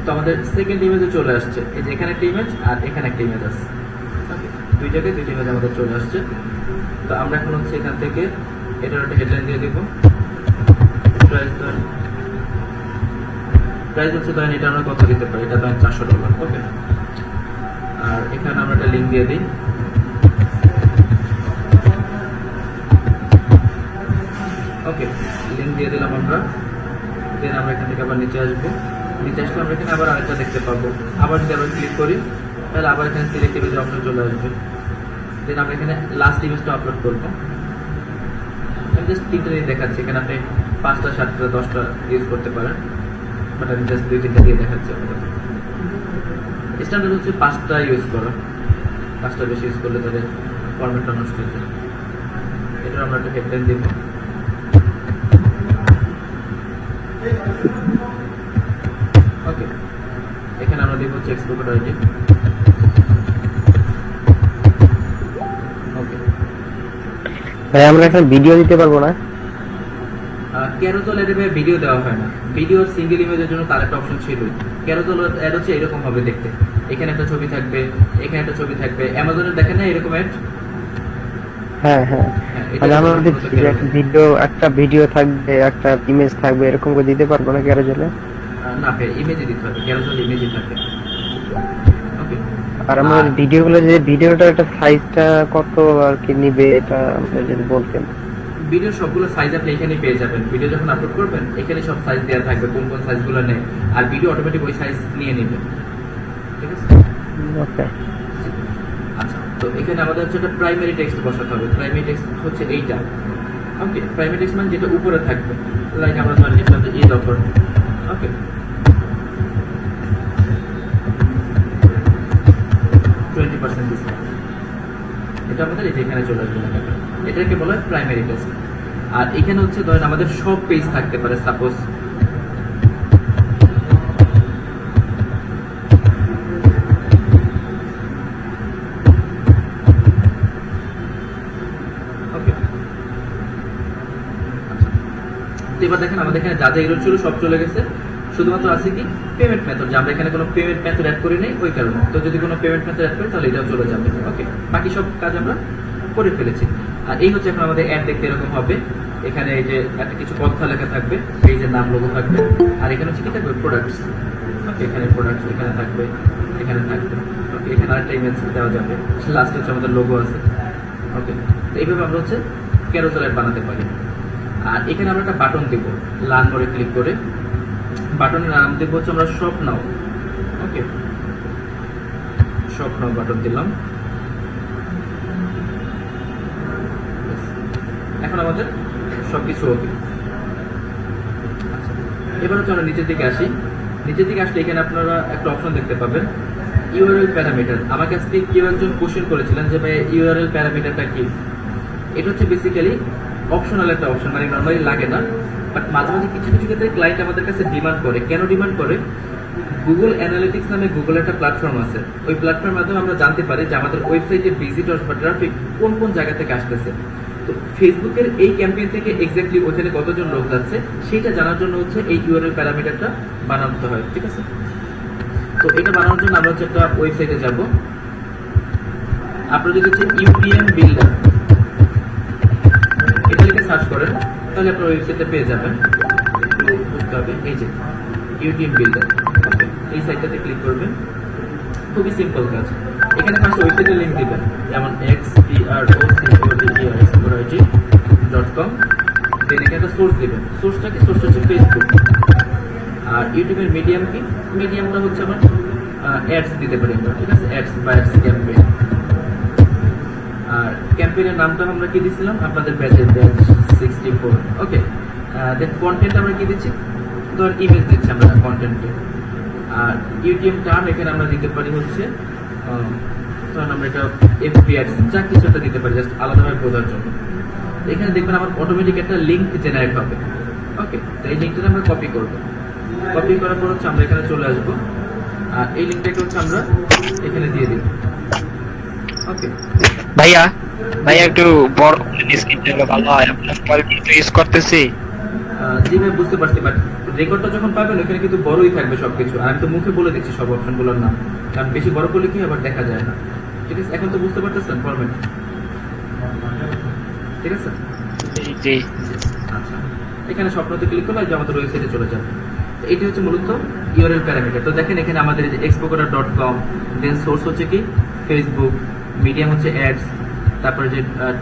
[SPEAKER 1] তো আমাদের সেকেন্ড ইমেজে চলে আসছে, এই যে এখানে একটা ইমেজ আর এখানে একটা ইমেজ আছে। ওকে, দুই জায়গায় দুইটা ইমেজ আমাদের চলে আসছে। তো আমরা এখন হচ্ছে এখান থেকে এটার একটা হেডলাইন দিয়ে দিব, প্রাইস হচ্ছে ধরেন এটা আমরা কত দিতে পারি, এটা ধরেন $400। ওকে, আর এখানে আমরা একটা লিঙ্ক দিয়ে দিই। ওকে, লিঙ্ক দিয়ে দিলাম আমরা। দেন আমরা এখান থেকে আবার নিচে আসবো, নিচে আসলে আমরা এখানে আবার আরেকটা দেখতে পাবো। আবার যদি আবার ক্লিক করি তাহলে আবার এখানে সিলেক্ট ইমেজ অপশন চলে আসবে। দেন আমরা এখানে লাস্ট ইমেজটা আপলোড করবো। আমি জাস্ট 3টা দিয়ে দেখাচ্ছি, এখানে আপনি 5টা 7টা 10টা ইউজ করতে পারেন, বাট আমি জাস্ট 2-3টা দিয়ে দেখাচ্ছি আপনাদের। স্ট্যান্ডার্ড হচ্ছে 5টা ইউজ করা, 5টা বেশি ইউজ করলে তাদের ফরম্যাটটা নষ্ট হয়ে যায়। এটা আমরা একটা হেডলাইন দিব। ওকে, এখানে আমরা দিব হচ্ছে এক্সপোর্ট আইডি। ওকে,
[SPEAKER 3] ভাই আমরা এখন ভিডিও দিতে পারবো না?
[SPEAKER 1] ক্যারোসেল অ্যাডে ভিডিও দেওয়া হয় না, ভিডিওর সিঙ্গেল ইমেজের জন্য তার একটা অপশন ছিল। ক্যারোসেল অ্যাড হচ্ছে এরকম হবে দেখতে, এখানে একটা ছবি থাকবে, এখানে একটা ছবি থাকবে। অ্যামাজনে দেখেন না এরকম অ্যাড?
[SPEAKER 3] হ্যাঁ হ্যাঁ, মানে আমাদের একটা ভিডিও থাকবে, একটা ইমেজ থাকবে, এরকম করে দিতে পারবো না ক্যারোসেলে?
[SPEAKER 1] না ভাই, ইমেজই দিতে হবে, ক্যারোসেল ইমেজই থাকে। ওকে,
[SPEAKER 3] আর আমার ভিডিওগুলো, যে ভিডিওটা একটা সাইজটা কত আর কি নিবে, এটা আপনি যদি বলতেন।
[SPEAKER 1] ভিডিও সবগুলো সাইজ আপনি এখানে পেয়ে যাবেন। ভিডিও যখন আপলোড করবেন এখানে সব সাইজ দেওয়া থাকবে, কোন কোন সাইজগুলো নেয়, আর ভিডিও অটোমেটিক ওই সাইজ নিয়ে নেবে। ঠিক আছে?
[SPEAKER 3] ওকে,
[SPEAKER 1] আচ্ছা, তো এখানে আমাদের হচ্ছে একটা প্রাইমারি টেক্সট বসাতে হবে। প্রাইমারি টেক্সট হচ্ছে এইটা। ওকে, প্রাইমারি টেক্সট মানে যেটা উপরে থাকবে, লাইক আমরা ধরে লিখলাম যে ঈদ অফার। ওকে, এটা আমাদের এখানে চলে আসবে, এটাকে বলা হয় প্রাইমারি টেক্সট। আর এখানে হচ্ছে ধরেন আমাদের সব পেজ থাকতে পারে, সাপোজ এবার দেখেন আমাদের এখানে যা যা এগুলো ছিল সব চলে গেছে, শুধুমাত্র আছে কি পেমেন্ট মেথড, যে আমরা এখানে কোনো পেমেন্ট মেথড অ্যাড করি নাই ওই কারণে। তো যদি কোনো পেমেন্ট মেথড অ্যাড করি তাহলে এটাও চলে যাবে। ওকে, বাকি সব কাজ আমরা করে ফেলেছি। আর এই হচ্ছে এখন আমাদের অ্যাড দেখতে এরকম হবে। এখানে এই যে একটা কিছু কথা লেখা থাকবে, পেজের নাম লোগো থাকবে, আর এখানে হচ্ছে কি থাকবে প্রোডাক্টস। ওকে, এখানে প্রোডাক্টস এখানে থাকবে, এখানে থাকবে। ওকে, এখানে আরেকটা ইমেজ দেওয়া যাবে, লাস্টে হচ্ছে আমাদের লোগো আছে। ওকে, তো এইভাবে আমরা হচ্ছে ক্যারোসেল অ্যাড বানাতে পারি। আর এখানে আমরা একটা বাটন দেব, লার্ন মোডে ক্লিক করে বাটনের নাম দেব হচ্ছে আমরা শপ নাও। ওকে, শপ নাও বাটন দিলাম। এখন আমাদের সবকিছু ওকে। এবার হচ্ছে আমরা নিচের দিকে আসি। নিচের দিকে আসলে এখানে আপনারা একটা অপশন দেখতে পাবেন, ইউআরএল প্যারামিটার। আমার কাছ থেকে কেউ একজন কোশ্চেন করেছিলেন যে ভাই ইউআরএল প্যারামিটারটা কি। এটা হচ্ছে বেসিক্যালি অপশনাল একটা অপশন, মানে নর্মালি লাগে না, বাট মাঝে মাঝে কিছু কিছু ক্ষেত্রে ক্লায়েন্ট আমাদের কাছে ডিমান্ড করে। কেন ডিমান্ড করে? গুগল অ্যানালিটিক্স নামে গুগল একটা প্ল্যাটফর্ম আছে, ওই প্ল্যাটফর্মের মাধ্যমে আমরা জানতে পারি যে আমাদের ওয়েবসাইটে ভিজিটর্স বা ট্রাফিক কোন কোন জায়গা থেকে আসতেছে। তো ফেসবুকের এই ক্যাম্পেইন থেকে এক্স্যাক্টলি ওখানে কতজন লোক যাচ্ছে সেটা জানার জন্য হচ্ছে এই ইউআরএল প্যারামিটারটা বানাতে হয়। ঠিক আছে, তো এটা বানানোর জন্য আমরা হচ্ছে একটা ওয়েবসাইটে যাব। আপনারা যদি হচ্ছে ইউটিএম বিল্ডার এটা লিখে সার্চ করেন তাহলে আপনার ওয়েবসাইটে পেয়ে যাবেন। একটু বুঝতে হবে, এই যে ইউটিএম বিল্ডার, এই সাইটটাতে ক্লিক করবেন। খুবই সিম্পল কাজ। এখানে ফার্স্ট ওয়েবসাইটের লিংক দিবেন, যেমন xprocodit.com। দেন এখানে একটা সোর্স দিবেন, সোর্সটা কি? সোর্স হচ্ছে ফেসবুক। আর ইউটিউবের মিডিয়াম কি? মিডিয়ামটা হচ্ছে আমার অ্যাডস দিতে পারি আমরা, ঠিক আছে, অ্যাডস বা অ্যাডস ক্যাম্পেইন। আর ক্যাম্পেইনের নামটা আমরা কি দিছিলাম আপনাদের ব্যাচের ব্যাচ 64। ওকে, দেন কন্টেন্ট আমরা কি দিচ্ছি, ধর ইমেজ দিচ্ছি আমরা কন্টেন্টে। আর ইউটিএম টার্ম এখানে আমরা দিতে পারি হচ্ছে ধরুন আমরা এটা এফবি অ্যাডস যা কিছু একটা দিতে পারি জাস্ট আলাদাভাবে বোঝার জন্য। এখানে দেখবেন আমার অটোমেটিক একটা লিঙ্ক জেনারেট হবে। ওকে, তো এই লিঙ্কটা আমরা কপি করব। কপি করার পর হচ্ছে আমরা এখানে চলে আসবো আর এই লিঙ্কটাকে হচ্ছে আমরা এখানে দিয়ে দিব। ওকে,
[SPEAKER 8] ভাইয়া ভাইয়া একটু বড় স্ক্রিন দিলে ভালো হয়, আপনার মোবাইল কিন্তু ইউজ করতেছি।
[SPEAKER 1] জি ভাই বুঝতে পারছি, বাট রেকর্ডটা যখন পাবেন ওখানে কিন্তু বড়ই থাকবে সবকিছু। আর আমি তো মুখে বলে দিচ্ছি সব অপশনগুলোর নাম, কারণ বেশি বড় করলে কি আবার দেখা যায় না। ঠিক আছে, এখন তো বুঝতে পারতেছেন ফরম্যাট? ঠিক আছে,
[SPEAKER 8] জি
[SPEAKER 1] আচ্ছা, এখানে স্বপ্নতে ক্লিক করলে যে আমাদের ওয়েবসাইটে চলে যাবে। তো এটি হচ্ছে মূলত ইউআরএল প্যারামিটার। তো দেখেন এখানে আমাদের এই যে expocoda.com, দেন সোর্স হচ্ছে কি ফেসবুক, মিডিয়াম হচ্ছে অ্যাডস, তারপরে যে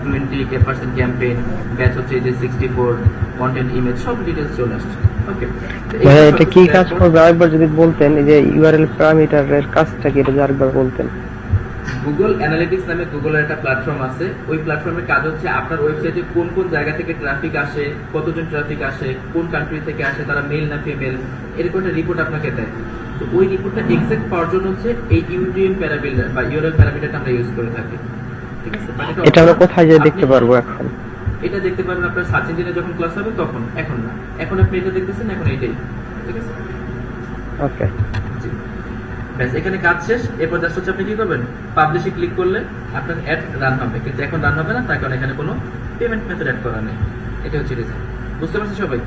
[SPEAKER 1] 20% ক্যাম্পেইন, ব্যাচ হচ্ছে এই যে 64, কন্টেন্ট, ইমেজ, সব ডিটেইলস চলে আসছে। ওকে,
[SPEAKER 3] ভাইয়া এটা কি কাজ করবে আরেকবার যদি বলতেন, এই যে ইউআরএল প্যারামিটারের কাজটা কি এটা যদি আরেকবার বলতেন।
[SPEAKER 1] গুগল অ্যানালিটিক্স নামে গুগলের একটা প্ল্যাটফর্ম আছে। ওই প্ল্যাটফর্মের কাজ হচ্ছে আপনার ওয়েবসাইটে কোন কোন জায়গা থেকে ট্রাফিক আসে, কতজন ট্রাফিক আসে, কোন কান্ট্রি থেকে আসে, তারা মেল না ফিমেল, এরকম একটা রিপোর্ট আপনাকে দেয়। তো ওই রিপোর্টটা এক্সাক্ট পাওয়ার জন্য হচ্ছে এই ইউটিএম প্যারামিটার বা ইউআরএল প্যারামিটারটা আমরা ইউজ করে থাকি। ঠিক আছে, মানে
[SPEAKER 3] এটা আমরা কোথায় যেয়ে দেখতে পারবো এখন?
[SPEAKER 1] এটা দেখতে পারবেন আপনার সার্চ ইঞ্জিনে যখন ক্লাস হবে তখন, এখন না। এখন আপনি এটা দেখতেছেন, এখন এইটাই। ঠিক আছে,
[SPEAKER 3] ওকে,
[SPEAKER 1] জি। ব্যাস, এখানে কাজ শেষ। এরপর জাস্ট হচ্ছে আপনি কি করবেন, পাবলিশে ক্লিক করলে আপনার অ্যাড রান হবে, কিন্তু এখন রান হবে না, তার কারণ এখানে কোনো পেমেন্ট মেথড অ্যাড করা নেই। এটা হচ্ছে রিজন। বুঝতে পারছি সবাই?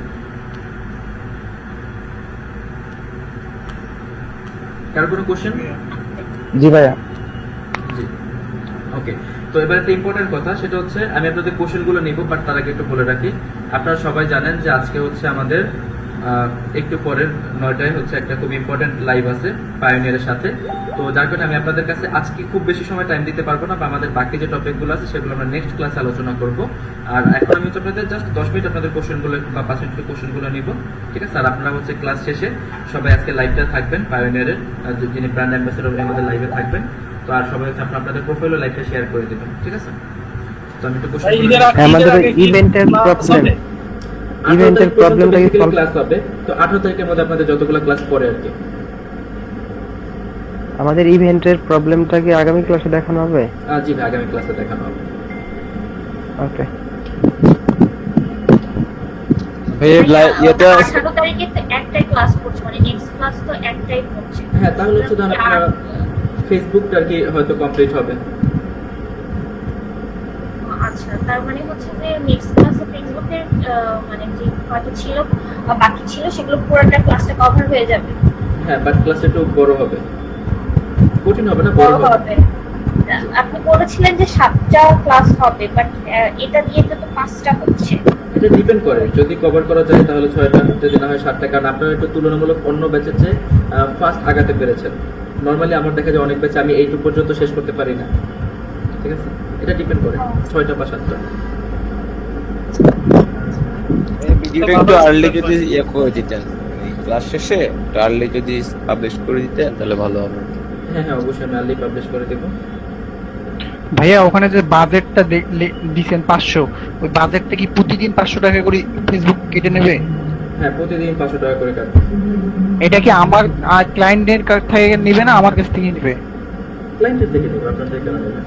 [SPEAKER 1] কারো কোনো কোশ্চেন?
[SPEAKER 3] জি ভাইয়া।
[SPEAKER 1] জি, ওকে। তো এবার একটা ইম্পর্টেন্ট কথা, সেটা হচ্ছে আমি আপনাদের কোশ্চেনগুলো নিব, বাট তার আগে একটু বলে রাখি, আপনারা সবাই জানেন যে আজকে হচ্ছে আমাদের একটু পরের 9টায় হচ্ছে একটা খুব ইম্পর্টেন্ট লাইভ আছে পায়োনিয়ারের সাথে। তো যার কারণে আমি আপনাদের কাছে আজকে খুব বেশি সময় টাইম দিতে পারবো না, বা আমাদের বাকি যে টপিকগুলো আছে সেগুলো আমরা নেক্সট ক্লাসে আলোচনা করব। আর এখন আমি হচ্ছে আপনাদের জাস্ট 10 মিনিট আপনাদের কোশ্চেনগুলো বা 5 মিনিটের কোশ্চেনগুলো নিব। ঠিক আছে, আর আপনারা হচ্ছে ক্লাস শেষে সবাই আজকে লাইভটা থাকবেন, পায়োনিয়ারের যিনি ব্র্যান্ড অ্যাম্বাসেডর আমাদের লাইভে থাকবেন। তো আর সবাই হচ্ছে আপনাদের প্রোফাইলও লাইভটা শেয়ার করে দেবেন। ঠিক আছে, তো আমি একটু কোশ্চেন
[SPEAKER 3] আমাদের ইভেন্টের প্রবলেমটা কি সলভ
[SPEAKER 1] ক্লাস হবে? তো 18 তারিখের মধ্যে আপনাদের যতগুলো ক্লাস পড়ে আর কি।
[SPEAKER 3] আমাদের ইভেন্টের প্রবলেমটা কি আগামী ক্লাসে দেখানো হবে?
[SPEAKER 1] জি ভাই, আগামী ক্লাসে দেখানো হবে।
[SPEAKER 3] ওকে,
[SPEAKER 7] 18 তারিখে তো একটাই ক্লাস করছে, মানে নেক্সট ক্লাস তো একটাই হচ্ছে।
[SPEAKER 1] হ্যাঁ, তাহলে হচ্ছে ধরুন আপনার ফেসবুকটা আর কি হয়তো কমপ্লিট হবে।
[SPEAKER 7] আচ্ছা, তার মানে হচ্ছে যে নেক্সট ক্লাসে ফেসবুকের মানে যে হয়তো ছিল বা বাকি ছিল সেগুলো পুরোটা ক্লাসটা কভার হয়ে যাবে।
[SPEAKER 1] হ্যাঁ, বাট ক্লাস একটু বড় হবে, কঠিন হবে না,
[SPEAKER 7] বড় হবে। আপনি বলেছিলেন যে 7টা ক্লাস হবে, বাট এটা দিয়ে তো 5টা হচ্ছে।
[SPEAKER 1] এটা ডিপেন্ড করে, যদি কভার করা যায় তাহলে 6টা, যদি না হয় 7টা, কারণ আপনারা একটু তুলনামূলক অন্য ব্যাচের চেয়ে ফার্স্ট আগাতে পেরেছেন। নরমালি আমার দেখা যায় অনেক ব্যাচে আমি এইটুকু পর্যন্ত শেষ করতে পারি না। ঠিক আছে, এটা ডিপেন্ড করে 6টা বা 7টা।
[SPEAKER 11] ভিডিওটা একটু আর্লি যদি করে দিতেন, ক্লাস শেষে একটু আর্লি যদি পাবলিশ করে দিতেন তাহলে ভালো হবে।
[SPEAKER 1] হ্যাঁ হ্যাঁ, অবশ্যই আমি আর্লি পাবলিশ করে দেবো।
[SPEAKER 5] ভাইয়া ওখানে যে বাজেটটা দিছেন 500, ওই বাজেটটা কি প্রতিদিন 500 টাকা করে ফেসবুক কেটে নেবে?
[SPEAKER 1] হ্যাঁ, প্রতিদিন 500 টাকা করে কাটবে।
[SPEAKER 5] এটা কি আমার ক্লায়েন্টের কাছ থেকে নেবে না আমার কাছ থেকে নেবে?
[SPEAKER 1] ক্লায়েন্টের থেকে নেবে, আপনার থেকে নেবে।